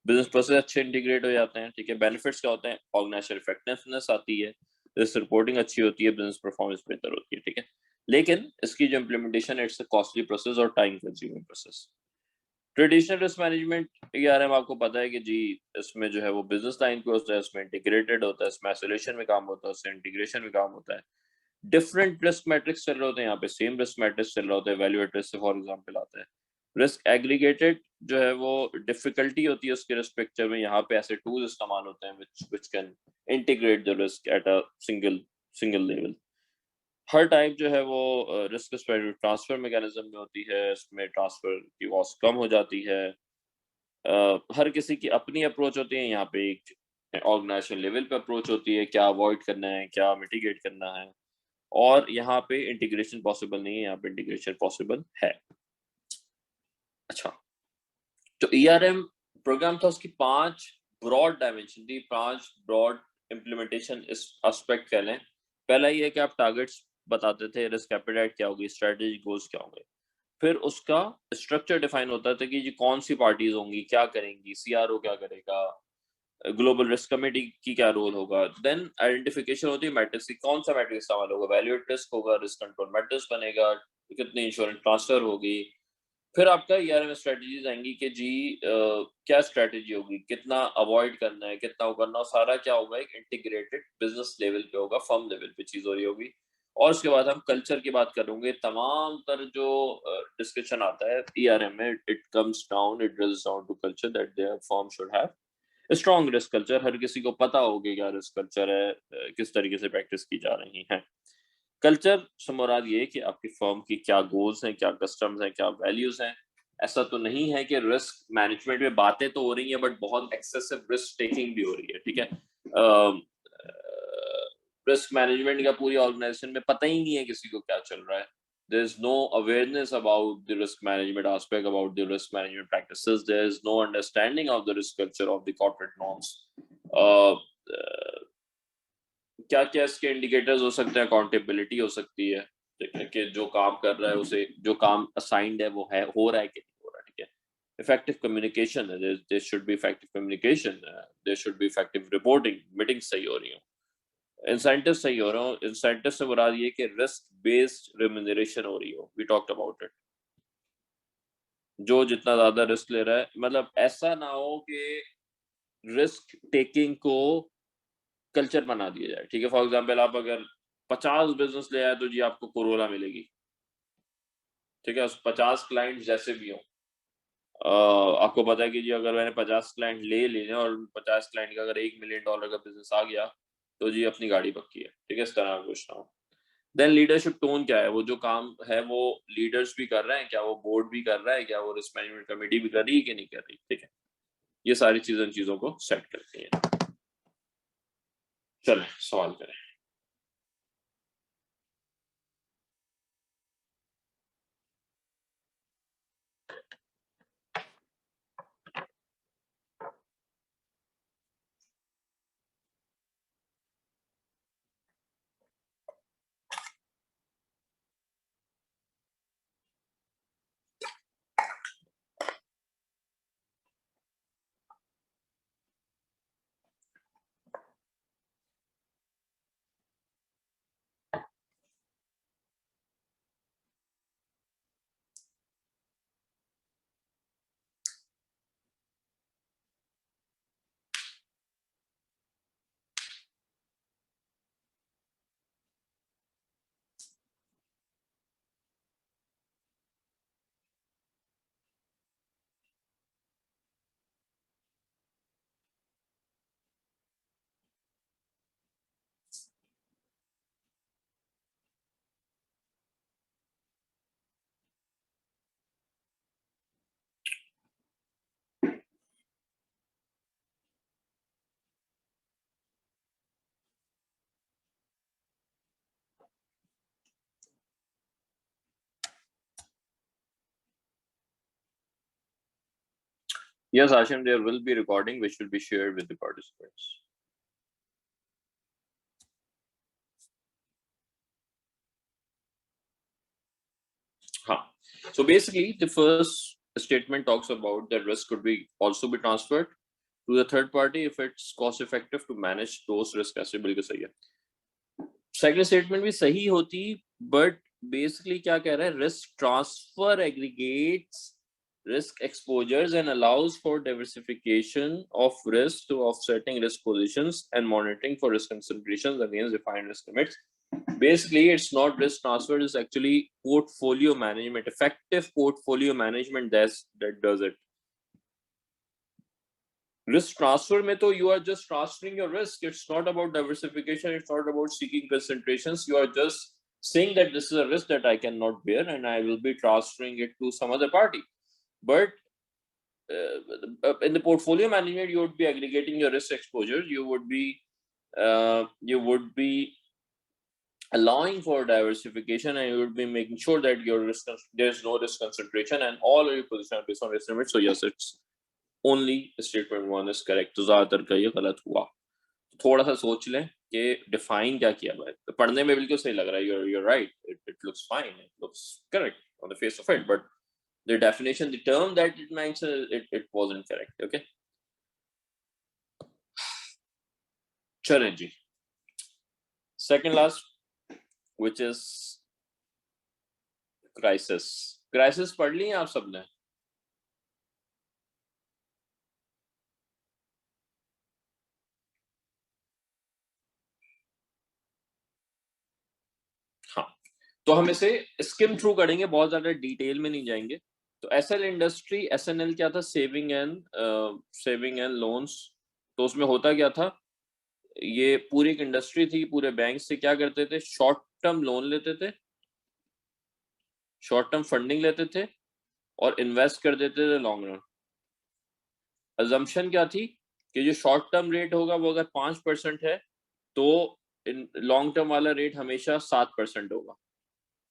बिजनेस प्रोसेस अच्छे इंटीग्रेट हो जाते हैं. ठीक है. बेनिफिट्स क्या होते हैं? ऑर्गेनाइजेशन इफेक्टिवनेस आती है, रिस्क रिपोर्टिंग अच्छी होती है, बिजनेस परफॉर्मेंस बेहतर होती है. ठीक है. लेकिन इसकी जो implementation it's a costly process और time consuming process. Traditional risk management ERM आपको पता है कि जी इसमें जो है वो बिजनेस लाइन पे होता है, इसमें इंटीग्रेटेड होता है, इसमें आइसोलेशन में काम होता है, इसमें इंटीग्रेशन में काम होता है. डिफरेंट रिस्क मैट्रिक्स चल रहे होते हैं, यहाँ पे सेम रिस्क मैट्रिक्स चल रहा होता है. Value at risk for example आता है. रिस्क एग्रीगेटेड जो है वो डिफिकल्टी होती है उसके रिस्क पिक्चर में. यहाँ पे ऐसे टूल्स इस्तेमाल होते हैं which can integrate the risk at a single level. Her type जो है वो रिस्क स्प्रेड ट्रांसफर मैकेनिज्म में होती है, इसमें ट्रांसफर की कॉस्ट कम हो जाती है. हर किसी की अपनी अप्रोच होती है. यहाँ पे एक ऑर्गेनाइजेशन लेवल पे अप्रोच होती है, क्या अवॉइड करना है, क्या मिटिगेट करना है. और यहाँ पे इंटीग्रेशन पॉसिबल नहीं है, यहाँ पे इंटीग्रेशन पॉसिबल है. अच्छा, तो ERM प्रोग्राम था, उसकी 5 ब्रॉड डायमेंशन थी, 5 ब्रॉड इम्प्लीमेंटेशन इस एस्पेक्ट कह लें. पहला ये है कि आप टारगेट्स बताते थे, रिस्क एपेटाइट क्या होगी, स्ट्रेटजी गोल्स क्या होंगे. फिर उसका स्ट्रक्चर डिफाइन होता था कि जी कौन सी पार्टीज होंगी, क्या करेंगी, CRO क्या करेगा, ग्लोबल रिस्क कमेटी की क्या रोल होगा. देन आइडेंटिफिकेशन होती है मैट्रिक्स की, कौन सा मैट्रिक्स इस्तेमाल होगा, वैल्यूएट रिस्क होगा, रिस्क कंट्रोल मैट्रिक्स बनेगा, कितनी इंश्योरेंस ट्रांसफर होगी. फिर आपका ERM स्ट्रेटजीज आएंगी कि जी क्या स्ट्रेटजी होगी, कितना अवॉइड करना है, कितना वो करना, सारा क्या होगा एक इंटीग्रेटेड बिजनेस लेवल पे होगा, फर्म लेवल पे चीज हो रही होगी. और उसके बाद हम कल्चर की बात करेंगे. तमाम तर जो डिस्कशन आता है ERM में, it comes down, it drills down to culture that their firm should have strong risk culture. हर किसी को पता होगा क्या रिस्क कल्चर है, किस तरीके से प्रैक्टिस की जा रही है. कल्चर से मुराद ये है कि आपकी फर्म की क्या गोल्स हैं, क्या कस्टम्स हैं, क्या वैल्यूज हैं. ऐसा तो नहीं है कि रिस्क मैनेजमेंट में बातें तो हो रही हैं बट बहुत एक्सेसिव रिस्क टेकिंग भी हो रही है. ठीक है. रिस्क मैनेजमेंट का पूरी ऑर्गेनाइजेशन में पता ही नहीं है किसी को क्या चल रहा है. There is no awareness about the risk management aspect, about the risk management practices. There is no understanding of the risk culture of the corporate norms. क्या क्या इसके इंडिकेटर्स हो सकते हैं? अकाउंटेबिलिटी हो सकती है, ठीक है, कि जो काम कर रहा है उसे जो काम असाइंड है वो है, हो रहा है कि नहीं हो रहा है. ठीक है. इफेक्टिव कम्युनिकेशन है, there should be effective communication, there should be effective reporting, meeting सही हो रही हो, इंसेंटिव सही हो रहा हो. इंसेंटिव से मुराद ये कि रिस्क बेस्ड रेम्यूनरेशन हो रही हो. We talked about it. जो जितना ज्यादा रिस्क ले रहा है, मतलब ऐसा ना हो कि रिस्क टेकिंग को कल्चर बना दिया जाए. ठीक है. फॉर एग्जांपल आप अगर 50 बिजनेस ले आए तो जी आपको कोरोना मिलेगी. ठीक है. उस 50 क्लाइंट जैसे भी हो, आपको पता है कि जी अगर मैंने 50 क्लाइंट ले लिए और 50 क्लाइंट का अगर $1 मिलियन का बिजनेस आ गया तो जी अपनी गाड़ी पक्की है. ठीक है. इस तरह का कुछ ना हो. देन लीडरशिप टोन क्या है, वो जो काम है वो लीडर्स भी कर रहे हैं क्या, वो बोर्ड भी कर रहा है क्या, वो रिस्क मैनेजमेंट कमेटी भी कर रही है कि नहीं कर रही. ठीक है. ये सारी चीजों को सेट करती हैं. चलें सवाल करें. Yes, Ashim, there will be recording which will be shared with the participants. Huh. So basically, the first statement talks about that risk could be also be transferred to the third party if it's cost effective to manage those risks. ऐसे बिल्कुल सही है. Second statement भी सही होती, but basically क्या कह रहा है, risk transfer aggregates risk exposures and allows for diversification of risk to offsetting risk positions and monitoring for risk concentrations against defined risk limits. Basically, it's not risk transfer, it's actually portfolio management, effective portfolio management that does it. Risk transfer mein to you are just transferring your risk. It's not about diversification, it's not about seeking concentrations. You are just saying that this is a risk that I cannot bear and I will be transferring it to some other party. But in the portfolio management, you would be aggregating your risk exposure. You would be allowing for diversification, and you would be making sure that there's no risk concentration and all your position are based on risk limits. So yes, it's only statement one is correct. तो ज्यादातर का ये गलत हुआ. थोड़ा सा सोच लें कि define क्या किया हुआ है. तो पढ़ने में बिल्कुल सही लग रहा है. You're right. It looks fine. It looks correct on the face of it. But the definition, the term that it mentions, it wasn't correct. Okay. चलें जी. Second last, which is crisis. Crisis पढ़ ली हैं आप सबने? हाँ, तो हम इसे स्किम थ्रू करेंगे, बहुत ज्यादा डिटेल में नहीं जाएंगे. तो एसएल इंडस्ट्री, एसएनएल क्या था? Saving and loans. तो उसमें होता क्या था, ये पूरी एक इंडस्ट्री थी. पूरे बैंक से क्या करते थे, शॉर्ट टर्म लोन लेते थे, शॉर्ट टर्म फंडिंग लेते थे और इन्वेस्ट कर देते थे लॉन्ग रन. अजम्पशन क्या थी कि जो शॉर्ट टर्म रेट होगा वो अगर 5% है तो लॉन्ग टर्म वाला रेट हमेशा 7% होगा.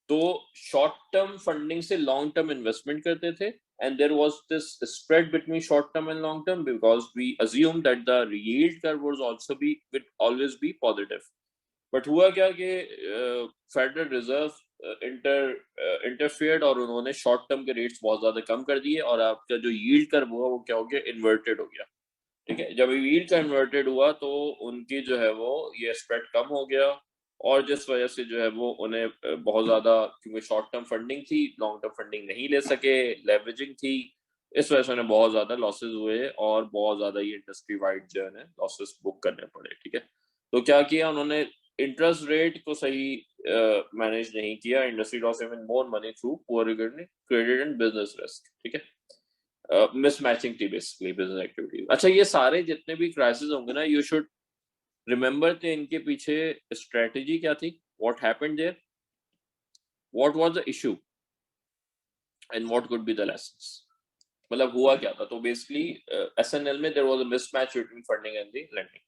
तो शॉर्ट टर्म फंडिंग से लॉन्ग टर्म इन्वेस्टमेंट करते थे, and there was this spread between short term and long term because we assumed that the yield curve would always be positive. But हुआ क्या कि फेडरल रिजर्व इंटरफेयर्ड और उन्होंने शॉर्ट टर्म के रेट्स बहुत ज्यादा कम कर दिए और आपका जो यील्ड कर्व हुआ वो क्या हो गया, इन्वर्टेड हो गया. ठीक है, जब यील्ड कन्वर्टेड हुआ तो उनकी जो है वो ये स्प्रेड कम हो गया और जिस वजह से जो है वो उन्हें बहुत ज्यादा, क्योंकि शॉर्ट टर्म फंडिंग थी, लॉन्ग टर्म फंडिंग नहीं ले सके, लेवरेजिंग थी, इस वजह से उन्हें बहुत ज्यादा लॉसेस हुए और बहुत ज्यादा ये इंडस्ट्री वाइड जो है लॉसेस बुक करने पड़े. ठीक है, तो क्या किया उन्होंने, इंटरेस्ट रेट को सही मैनेज नहीं किया. Industry loss even more money through poor credit and business risk. ठीक है, मिसमैचिंग थी बेसिकली बिजनेस एक्टिविटी. अच्छा, ये सारे जितने भी क्राइसिस होंगे ना, यू शुड रिमेंबर थे इनके पीछे स्ट्रेटेजी क्या थी, what happened there, what was the issue and what could be the lessons. मतलब हुआ क्या था. तो बेसिकली एसएनएल में there was a mismatch between funding and the lending.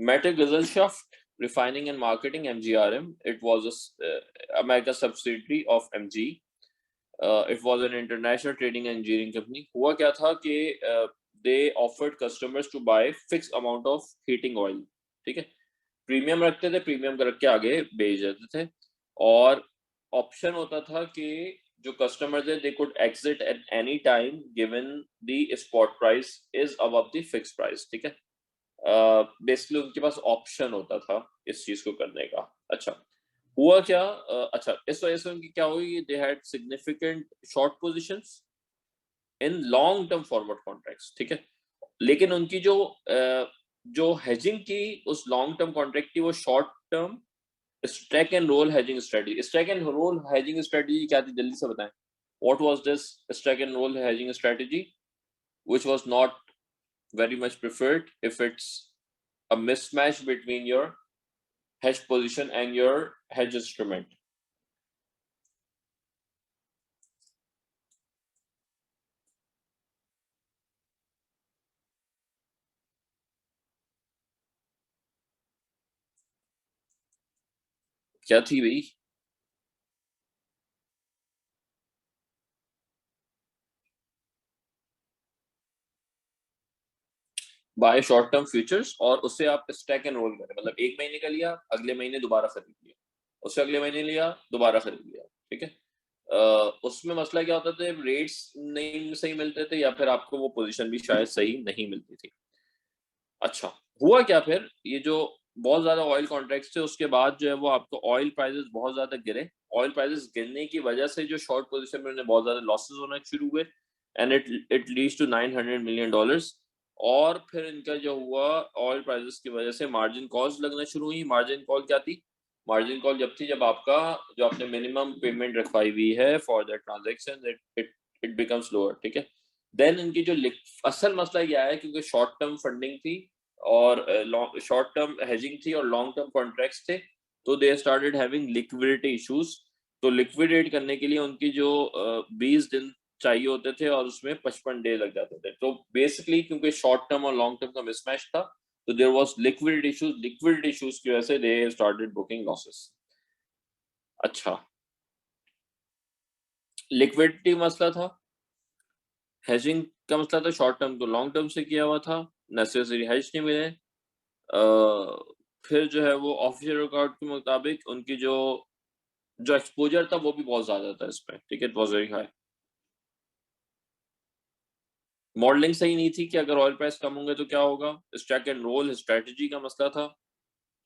Metal Gesellschaft Refining and Marketing, MGRM, it was a America subsidiary of MG. It was an international trading and engineering company. हुआ क्या था कि they offered customers to buy fixed amount of heating oil. ठीक है, प्रीमियम रखते थे, प्रीमियम रख के आगे बेच देते थे और ऑप्शन होता था कि जो कस्टमर थे they could exit at any time given the spot price is above the fixed price. ठीक है, बेसिकली उनके पास ऑप्शन होता था इस चीज को करने का. अच्छा, हुआ क्या, अच्छा इस वजह से उनकी क्या हुई, they had significant short positions in long term forward contracts. ठीक है, लेकिन उनकी जो हेजिंग की उस लॉन्ग टर्म कॉन्ट्रैक्ट की वो short term stack and roll hedging strategy. Stack and roll hedging strategy क्या थी, जल्दी से बताएं. What was this stack and roll hedging strategy, which was not very much preferred if it's a mismatch between your hedge position and your hedge instrument. क्या थी भाई? बाय शॉर्ट टर्म फ्यूचर्स, और उससे आप स्टैक एंड रोल करें, मतलब एक महीने का लिया, अगले महीने दोबारा खरीद लिया, उससे अगले महीने लिया, दोबारा खरीद लिया, ठीक है। उसमें मसला क्या होता था, रेट्स नहीं सही मिलते थे, या फिर आपको वो पोजीशन भी शायद सही नहीं मिलती थी। अच्छा, हुआ क्या फिर, ये जो बहुत ज्यादा ऑयल कॉन्ट्रैक्ट्स थे, उसके बाद जो है वो आपको ऑयल प्राइसेस बहुत ज्यादा गिरे। ऑयल प्राइसेस गिरने की वजह से जो शॉर्ट पोजीशन में उन्हें बहुत ज्यादा लॉसेस होना शुरू हुए, and it leads to $900 million। और फिर इनका जो हुआ, ऑयल प्राइसेस की वजह से मार्जिन कॉल्स लगना शुरू हुई। मार्जिन कॉल क्या थी? मार्जिन कॉल जब थी, जब आपका जो आपने मिनिमम पेमेंट रखवाई हुई है for that transaction, it becomes lower, ठीक है। देन इनकी जो असल मसला ये आया, क्योंकि शॉर्ट टर्म फंडिंग थी और शॉर्ट टर्म हेजिंग थी और लॉन्ग टर्म कॉन्ट्रैक्ट्स थे, तो they started having liquidity issues. तो लिक्विडेट करने के लिए उनकी जो 20 दिन चाहिए होते थे, और उसमें 55 डे लग जाते थे। तो बेसिकली क्योंकि शॉर्ट टर्म और लॉन्ग टर्म का मिसमैच था, तो देयर वाज लिक्विडिटी इश्यूज की वजह से दे स्टार्टेड बुकिंग लॉसेस। अच्छा, लिक्विडिटी मसला था, हेजिंग का मसला था, शॉर्ट टर्म को लॉन्ग टर्म से किया हुआ था, नेसेसरी हेज नहीं मिले। फिर जो है वो ऑफिशियल रिकॉर्ड के मुताबिक उनकी जो जो एक्सपोजर था वो भी बहुत ज्यादा था इसमें, ठीक है, it was very high. Modelling सही नहीं थी कि अगर ऑयल प्राइस कम होंगे तो क्या होगा, स्टैक एंड रोल स्ट्रेटजी का मसला था,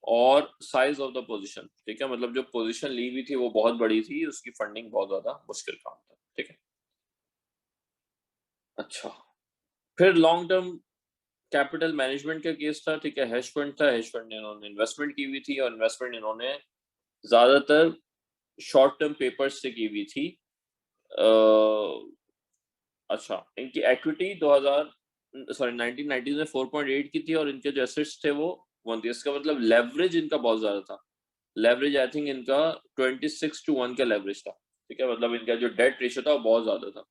और साइज ऑफ द पोजीशन, ठीक है, मतलब जो पोजीशन ली हुई थी वो बहुत बड़ी थी, उसकी फंडिंग बहुत ज्यादा मुश्किल काम था, ठीक है। अच्छा, फिर लॉन्ग टर्म कैपिटल मैनेजमेंट का केस था, ठीक है, हेज फंड था, हेज फंड ने इन्होंने इन्वेस्टमेंट की हुई थी, और इन्वेस्टमेंट इन्होंने ज्यादातर शॉर्ट टर्म पेपर्स से की हुई थी। अच्छा, इनकी इक्विटी 1990 में 4.8 की थी, और इनके जो एसेट्स थे वो 1 थी। इसका मतलब लेवरेज इनका बहुत ज्यादा था। लेवरेज आई थिंक इनका 26:1 का लेवरेज था, ठीक है, मतलब इनका जो डेट रेशियो था वो बहुत ज्यादा था।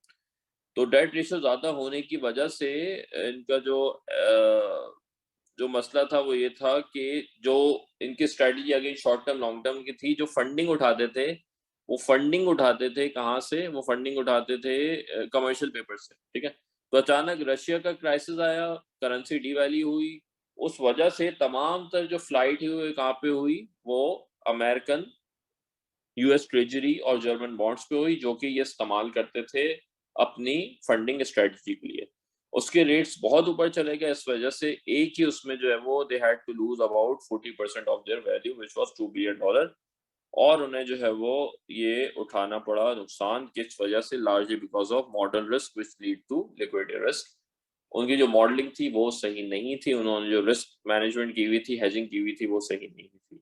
तो डेट रेशियो ज्यादा होने की वजह से इनका जो मसला था वो ये था कि जो इनकी strategy again short term long term की थी, जो फंडिंग उठाते थे, वो फंडिंग उठाते थे कहाँ से, वो फंडिंग उठाते थे कमर्शियल पेपर से, ठीक है। तो अचानक रशिया का क्राइसिस आया, करेंसी डीवैल्यू हुई, उस वजह से तमाम तर जो फ्लाइट हुई कहाँ पे हुई, वो अमेरिकन यूएस ट्रेजरी और जर्मन बॉन्ड्स पे हुई, जो कि ये इस्तेमाल करते थे अपनी फंडिंग स्ट्रेटजी के लिए। उसके रेट्स बहुत ऊपर चले गए, इस वजह से एक ही उसमें जो है वो they had to lose about 40% of their value which was $2 billion, और उन्हें जो है वो ये उठाना पड़ा नुकसान, किस वजह से, largely because of model risk which lead to liquidity risk. उनकी जो मॉडलिंग थी वो सही नहीं थी, उन्होंने जो रिस्क मैनेजमेंट की हुई थी, हेजिंग की हुई थी, वो सही नहीं थी।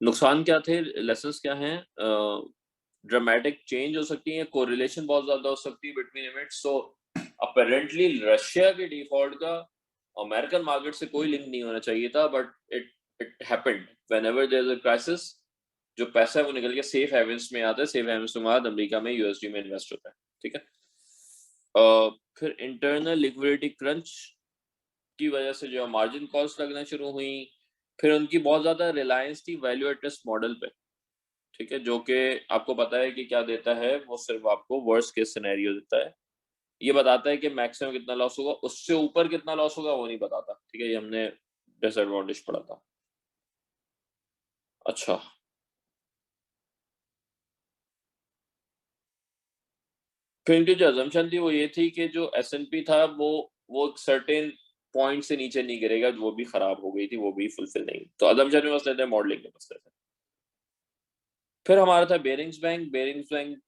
नुकसान क्या थे, लेसन्स क्या हैं? ड्रामेटिक चेंज हो सकती है, कोरिलेशन बहुत ज्यादा हो सकती है between events. So apparently Russia के डिफॉल्ट का अमेरिकन मार्केट से कोई लिंक नहीं होना चाहिए था, but it it happened whenever there is a crisis. जो पैसा है वो निकल के सेफ हेवंस में आता है, सेफ हेवंस में बाद अमेरिका में यूएसडी में इन्वेस्ट होता है, ठीक है। फिर इंटरनल लिक्विडिटी क्रंच की वजह से जो मार्जिन कॉस्ट लगना शुरू हुई। फिर उनकी बहुत ज्यादा रिलायंस थी वैल्यू एट रिस्क मॉडल पे, ठीक है, जो कि आपको पता है कि क्या देता है, वो सिर्फ आपको वर्स्ट केस सिनेरियो देता है। ये बताता है कि मैक्सिमम कितना लॉस होगा, उससे ऊपर कितना लॉस होगा वो नहीं बताता, ठीक है, ये हमने डिसएडवांटेज पढ़ा था। अच्छा, फिर इनकी जो अजम्पशन थी वो ये थी कि जो एसएनपी था वो सर्टेन पॉइंट से नीचे नहीं गिरेगा, वो भी खराब हो गई थी, वो भी फुलफिल नहीं। तो अजम्पशन में मसले थे, मॉडलिंग के मसले थे। फिर हमारा था बेरिंग्स बैंक।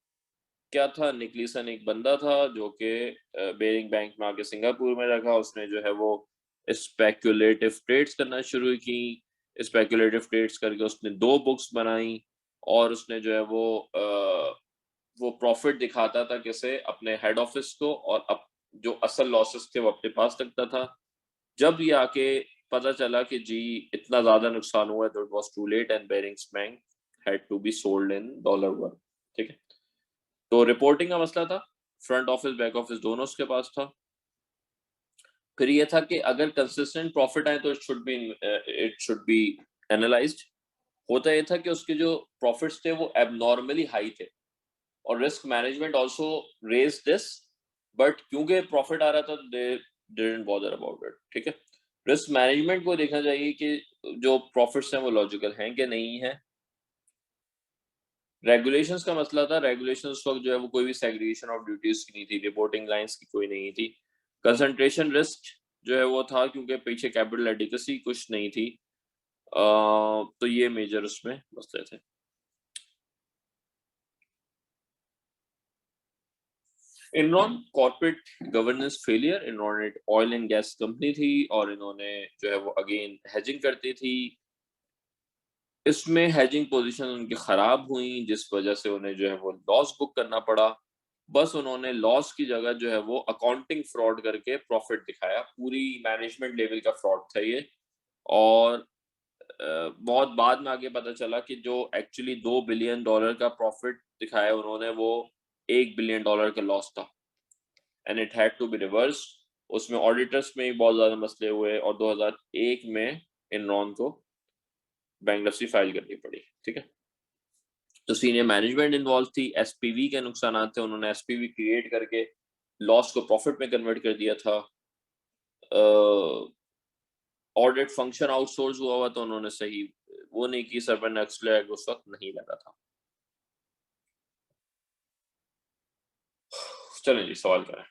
क्या था, निकलीसन एक बंदा था जो कि बेरिंग बैंक में आके सिंगापुर में रखा, उसने जो है वो स्पेकुलेटिव ट्रेड्स करना शुरू की। स्पेकुलेटिव ट्रेड्स करके उसने 2 बुक्स बनाई, और उसने जो है वो प्रॉफिट दिखाता था कैसे अपने हेड ऑफिस को, और जो असल लॉसेस थे वो अपने पास रखता था। जब ये आके पता चला कि जी इतना ज्यादा नुकसान हुआ है, तो it was too late, and Barings bank had to be sold in dollar worth, ठीक है। तो रिपोर्टिंग का मसला था, फ्रंट ऑफिस बैक ऑफिस दोनों उसके पास था। फिर ये था कि अगर कंसिस्टेंट प्रॉफिट आए तो इट शुड बी एनालाइज्ड। होता ये था कि उसके जो प्रॉफिट्स थे वो एबनॉर्मली हाई थे, और risk management also raise this, but क्योंकि प्रॉफिट आ रहा था, didn't bother about it, ठीक है। रिस्क मैनेजमेंट को देखना चाहिए कि जो प्रॉफिट्स हैं वो लॉजिकल हैं कि नहीं है। रेगुलेशंस का मसला था, रेगुलेशंस उस वक्त जो है वो कोई भी सेग्रीगेशन ऑफ ड्यूटीज की नहीं थी, रिपोर्टिंग लाइंस की कोई नहीं थी। कंसंट्रेशन रिस्क जो है वो था क्योंकि पीछे कैपिटल एडिक्वेसी कुछ नहीं थी। तो ये मेजर उसमें मसले थे। इनरॉन कॉर्पोरेट गवर्नेंस फेलियर, इनरॉन एक ऑयल एंड गैस कंपनी थी और इन्होंने जो है वो अगेन हेजिंग करती थी। इसमें हेजिंग पोजीशन उनकी खराब हुई जिस वजह से उन्हें जो है वो लॉस बुक करना पड़ा। बस उन्होंने लॉस की जगह जो है वो अकाउंटिंग फ्रॉड करके प्रॉफिट दिखाया, पूरी मैनेजमेंट लेवल का फ्रॉड था ये। और बहुत बाद में आगे पता चला कि जो एक्चुअली $2 बिलियन का प्रॉफिट दिखाया उन्होंने, वो $1 बिलियन का लॉस था and it had to be reverse. उसमें ऑडिटर्स में भी बहुत ज्यादा मसले हुए और 2001 में इनरॉन को बैंकरप्सी फाइल करनी पड़ी, ठीक है। तो सीनियर मैनेजमेंट इन्वॉल्व थी, एसपीवी के नुकसान थे, उन्होंने एसपीवी क्रिएट करके लॉस को प्रॉफिट में कन्वर्ट कर दिया था। ऑडिट फंक्शन आउटसोर्स हुआ हुआ तो उन्होंने सही वो नहीं की, सर्वर एक्सलैग उस वक्त नहीं लगा था। चलें जी, सवाल करें।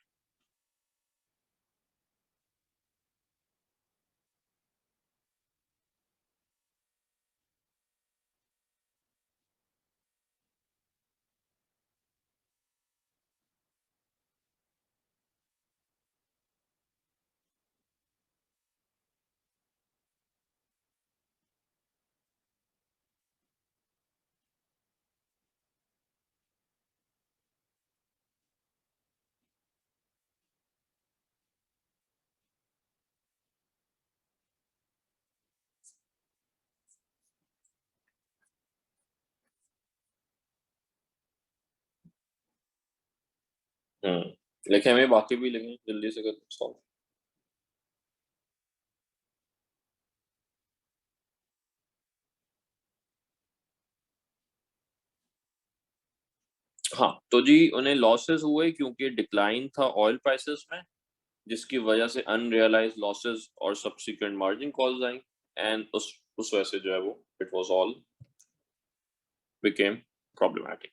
लिखे हमें बाकी भी लिखें जल्दी से कर सॉल्व। हाँ तो जी उन्हें लॉसेस हुए क्योंकि डिक्लाइन था ऑयल प्राइसेस में, जिसकी वजह से अनरियलाइज लॉसेस और subsequent margin calls I and उस वजह से जो है वो it was all became problematic.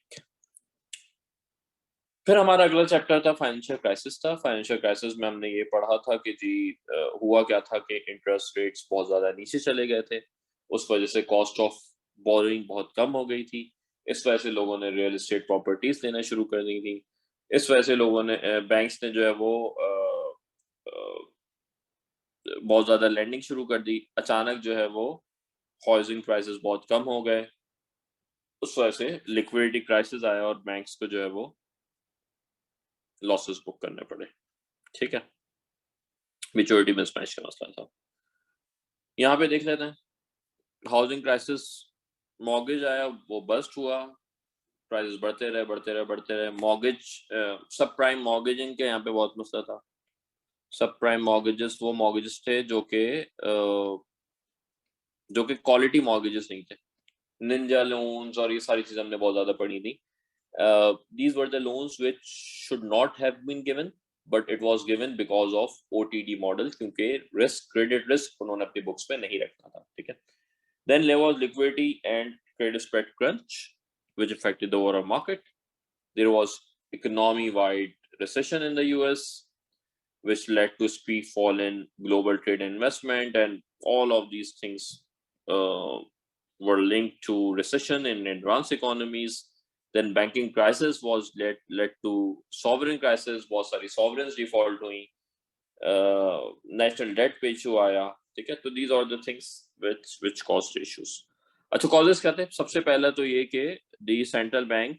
फिर हमारा अगला चैप्टर था फाइनेंशियल क्राइसिस था। फाइनेंशियल क्राइसिस में हमने ये पढ़ा था कि जी हुआ क्या था कि इंटरेस्ट रेट्स बहुत ज्यादा नीचे चले गए थे, उस वजह से कॉस्ट ऑफ बोरिंग बहुत कम हो गई थी। इस वजह से लोगों ने रियल एस्टेट प्रॉपर्टीज लेना शुरू कर दी थी। इस वजह से लोगों ने बैंक्स ने जो है वो बहुत ज्यादा लैंडिंग शुरू कर दी। अचानक जो है वो हाउसिंग प्राइसेस बहुत कम हो गए, उस वजह से लिक्विडिटी क्राइसिस आया और बैंक्स को जो है वो लॉसेस बुक करने पड़े, ठीक है। मेच्योरिटी मिसमैच का मसला था। यहाँ पे देख लेते हैं हाउसिंग क्राइसिस, मॉर्गेज आया वो बस्ट हुआ, प्राइसेस बढ़ते रहे बढ़ते रहे बढ़ते रहे। मॉर्गेज सब प्राइम मॉर्गेजिंग के यहाँ पे बहुत मसला था। सब प्राइम मॉर्गेजेस वो मॉर्गेजेस थे जो कि क्वालिटी मॉर्गेजेस नहीं थे। निंजा लोन्स और ये सारी चीजें हमने बहुत ज्यादा पढ़ी थी। These were the loans which should not have been given, but it was given because of OTD model, क्योंकि risk credit risk उन्होंने अपनी बुक्स में नहीं रखा था, ठीक है। Then there was liquidity and credit spread crunch, which affected the overall market. There was economy-wide recession in the US, which led to steep fall in global trade and investment, and all of these things uh, were linked to recession in advanced economies. Then banking crisis was led to sovereign crisis, बहुत सारी sovereigns default हुई, national debt पे issue आया, ठीक है। तो these are the things which caused issues. अच्छा causes क्या थे? सबसे पहला तो ये कि the central bank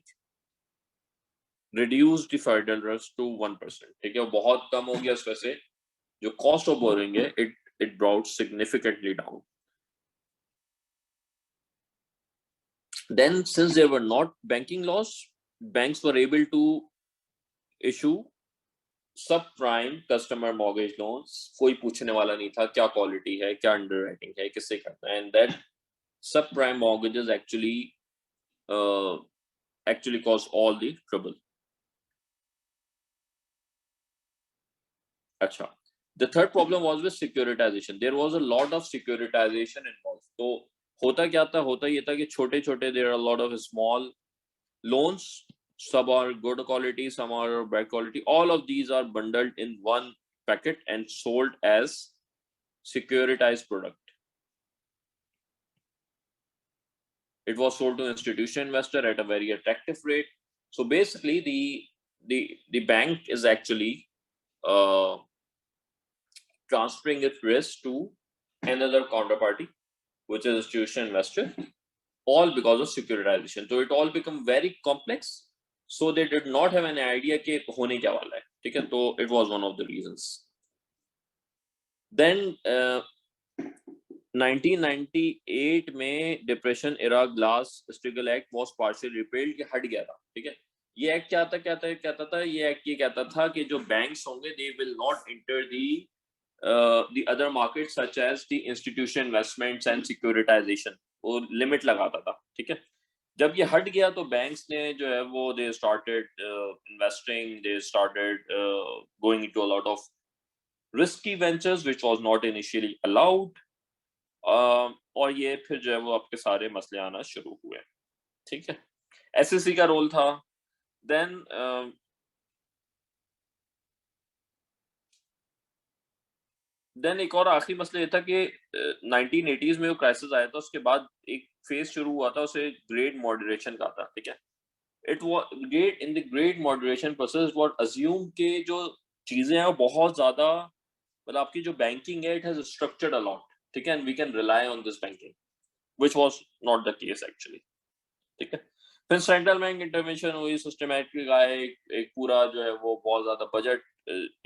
reduced the federal risk to 1%, ठीक है। वो बहुत कम हो गया, इस वजह से जो cost of borrowing है it brought significantly down. Then since there were not banking laws, banks were able to issue सब प्राइम कस्टमर मॉर्गेज लोन्स। कोई पूछने वाला नहीं था क्या क्वालिटी है, क्या अंडरराइटिंग है, किससे करना है, एंड दैट सब prime mortgages actually cause all the trouble. अच्छा, The third problem was with securitization. There was a lot of securitization involved. तो होता क्या था? होता ये था कि छोटे छोटे, there are a lot of small loans. Some are good quality, some are bad quality. All of these are bundled in one packet and sold as securitized product. It was sold to institutional investor at a very attractive rate. So basically, the bank is actually transferring its risk to another counterparty, which is institutional investor, all because of securitization. So it all become very complex. So they did not have an idea कि होने क्या वाला है, ठीक है? तो it was one of the reasons. Then 1998 में Depression era Glass Steagall Act was partially repealed, के हट गया था, ठीक है? ये एक्ट क्या था? कहता था ये एक्ट ये कहता था कि जो बैंक्स होंगे they will not enter the other markets such as the institutional investments and securitization, वो लिमिट लगाता था, ठीक है? जब ये हट गया तो बैंक्स ने जो है वो they started investing, they started going into a lot of risky ventures which was not initially allowed. और ये फिर जो है वो आपके सारे मसले आना शुरू हुए, ठीक है? एसएससी का रोल था. देन एक और आखिरी मसला ये था कि 1980s में वो क्राइसिस आया था, उसके बाद एक फेज शुरू हुआ था, उसे ग्रेड मॉडरेशन का था, ठीक है? It was great in the great moderation process what assume के जो चीजें हैं वो बहुत ज्यादा, मतलब आपकी जो बैंकिंग है it has structured a lot, ठीक है? And we can rely on this banking which was not the case actually, ठीक है? फिर सेंट्रल बैंक इंटरवेंशन हुई, सिस्टमैटिक आए, एक पूरा जो है वो बहुत ज्यादा बजट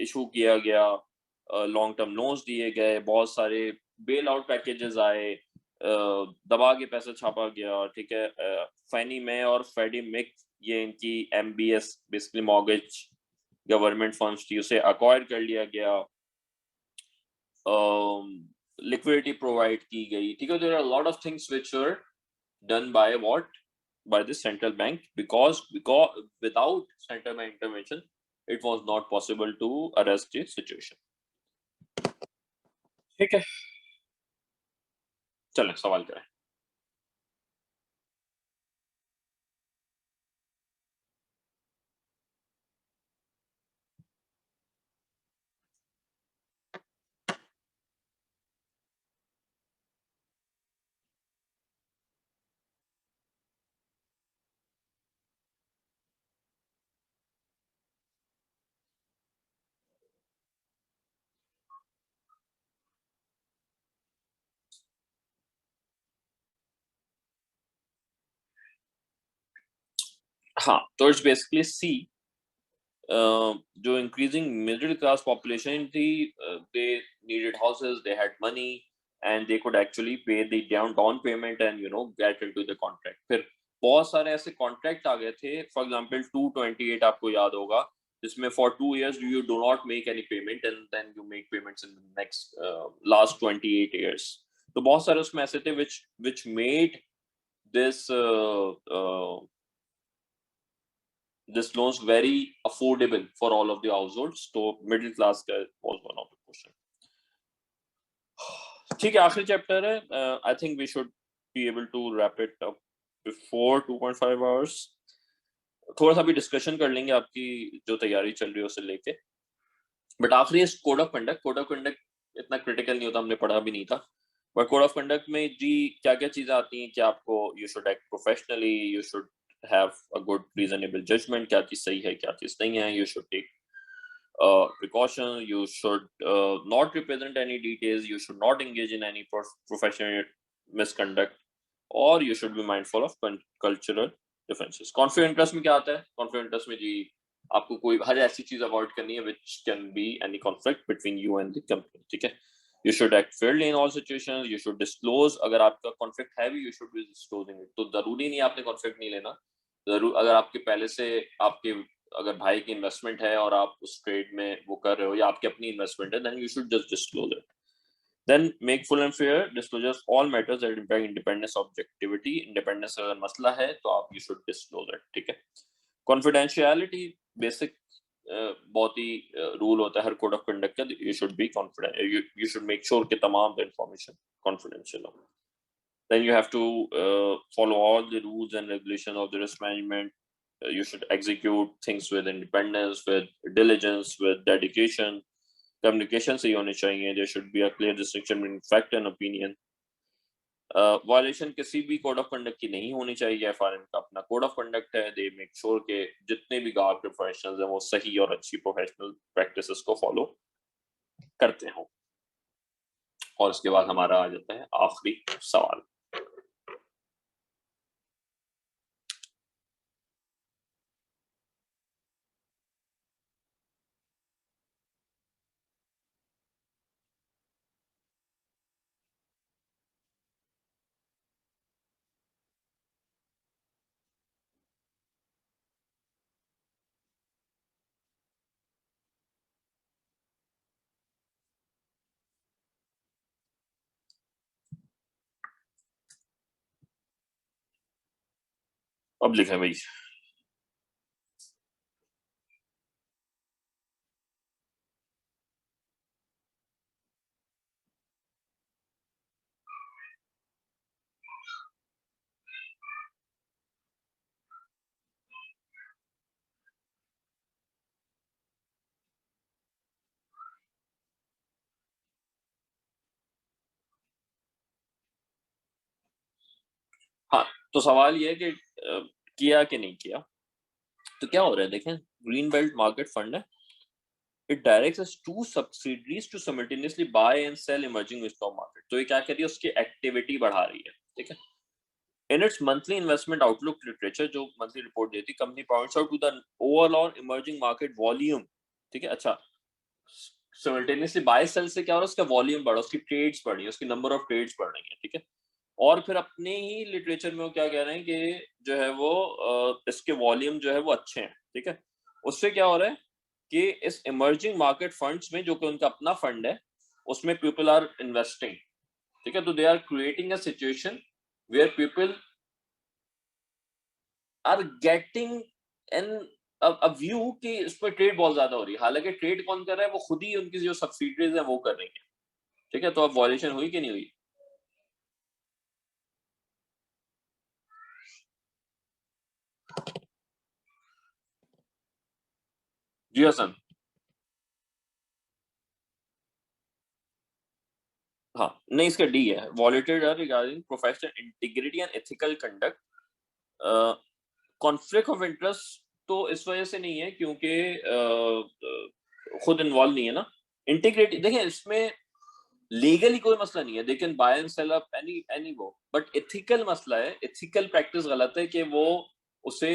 इशू किया गया, लॉन्ग टर्म लोन्स दिए गए, बहुत सारे बेल आउट पैकेजेस आए, दबा के पैसा छापा गया, ठीक है? फैनी में और फेडी मिक, ये इनकी MBS basically mortgage government funds थी, उसे अक्वायर कर लिया गया, लिक्विडिटी प्रोवाइड की गई, ठीक है? There are lot of things which were done by what, by the central bank, because without central bank intervention it was not possible to arrest the situation. ठीक है, चलें सवाल करें. हाँ, तो इट्स बेसिकली सी, जो इंक्रीजिंग मिडिल क्लास पॉपुलेशन थी, they needed houses, they had money and they could actually pay the down payment and you know get into the contract. फिर बहुत सारे ऐसे कॉन्ट्रैक्ट आ गए थे, फॉर एग्जांपल 228 आपको याद होगा, जिसमें for 2 years you do not make any payment and then you make payments in the next last 28 years. तो बहुत सारे उसमें ऐसे थे which made this this loans very affordable for all of the households. तो middle class का was one of the question. ठीक है, आखिरी चैप्टर है. I think we should be able to wrap it up before 2.5 hours. थोड़ा सा भी डिस्कशन कर लेंगे आपकी जो तैयारी चल रही है उसे लेके, बट आखिरी इस कोड ऑफ कंडक्ट इतना क्रिटिकल नहीं होता, हमने पढ़ा भी नहीं था, बट कोड ऑफ कंडक्ट में जी क्या क्या चीजें आती हैं कि आपको you should act professionally, you should have a good reasonable judgment, क्या चीज सही है क्या चीज नहीं है, you should take precaution, you should not represent any details, you should not engage in any professional misconduct, or you should be mindful of cultural differences. Conflict interest में क्या आता है? Conflict interest में जी आपको कोई हर ऐसी चीज अवॉइड करनी है which can be any conflict between you and the company, ठीक है? You should act fairly in all situations, you should disclose, अगर आपका conflict है भी you should be disclosing it. तो जरूरी नहीं आपने conflict नहीं लेना, जरूर अगर आपके पहले से आपके अगर भाई की इन्वेस्टमेंट है और आप उस ट्रेड में वो कर रहे हो या आपकी अपनी इन्वेस्टमेंट है, then you should just disclose it. Then make full and fair disclosures all matters that impact independence, objectivity. Independence अगर मसला है तो आप you should disclose it, ठीक है? Confidentiality basic बहुत ही रूल होता है हर कोड ऑफ कंडक्ट का, you should be confident, you should make sure कि तमाम इंफॉर्मेशन कॉन्फिडेंशियल हो. Then you have to follow all the rules and regulations of the risk management. You should execute things with independence, with diligence, with dedication. Communication सही होनी चाहिए. There should be a clear distinction between fact and opinion. Violation किसी भी कोड ऑफ कंडक्ट की नहीं होनी चाहिए. FRM का अपना कोड ऑफ कंडक्ट है. दे मेक श्योर के जितने भी गार्ड प्रोफेशनल्स हैं वो सही और अच्छी प्रोफेशनल प्रैक्टिसेस को फॉलो करते हो. और उसके बाद हमारा आ जाता है आखिरी सवाल. अब लिखें भाई. हाँ, तो सवाल ये है कि किया कि नहीं किया. तो क्या हो रहा है देखें, ग्रीन बेल्ट मार्केट फंड है. It directs its two subsidiaries to simultaneously buy and sell emerging stock market. तो ये क्या कर रही है, उसकी एक्टिविटी बढ़ा रही है. ठीक है. In its monthly investment outlook literature, जो monthly report देती, company points out to the overall emerging market volume. ठीक है. अच्छा, simultaneously buy sell से क्या हो रहा है, उसका volume बढ़ा, उसकी trades बढ़ रही है, उसकी number of trades बढ़ रही है. ठीक है. और फिर अपने ही लिटरेचर में वो क्या कह रहे हैं कि जो है वो इसके वॉल्यूम जो है वो अच्छे हैं. ठीक है. उससे क्या हो रहा है कि इस इमर्जिंग मार्केट फंड्स में, जो कि उनका अपना फंड है, उसमें पीपल आर इन्वेस्टिंग. ठीक है. तो they are creating a situation where people are getting an a view कि इस पर ट्रेड बहुत ज्यादा हो रही है. हालांकि ट्रेड कौन कर रहा है, वो खुद ही उनकी जो सब्सिडीज है वो कर रही है. ठीक है. तो अब वॉल्यूशन हुई कि नहीं हुई? जी हसन. हाँ, नहीं, इसका डी है. Violated are regarding professional integrity and ethical conduct. Conflict of interest तो इस वजह से नहीं है क्योंकि खुद इन्वॉल्व नहीं है ना. इंटीग्रिटी देखें, इसमें लीगली कोई मसला नहीं है. They can buy and sell up any वो. बट एथिकल मसला है, एथिकल प्रैक्टिस गलत है कि वो उसे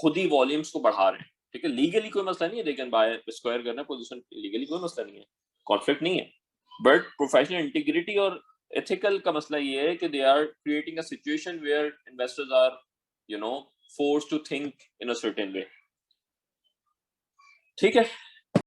खुद ही वॉल्यूम्स को बढ़ा रहे हैं. ठीक है. लीगली कोई मसला नहीं है. दे कैन बाय स्क्वायर करना पोजीशन, लीगली कोई मसला नहीं है, कॉन्फ्लिक्ट नहीं है. बट प्रोफेशनल इंटीग्रिटी और एथिकल का मसला ये है कि they are creating a situation where investors are you know forced to think in a certain way. ठीक है.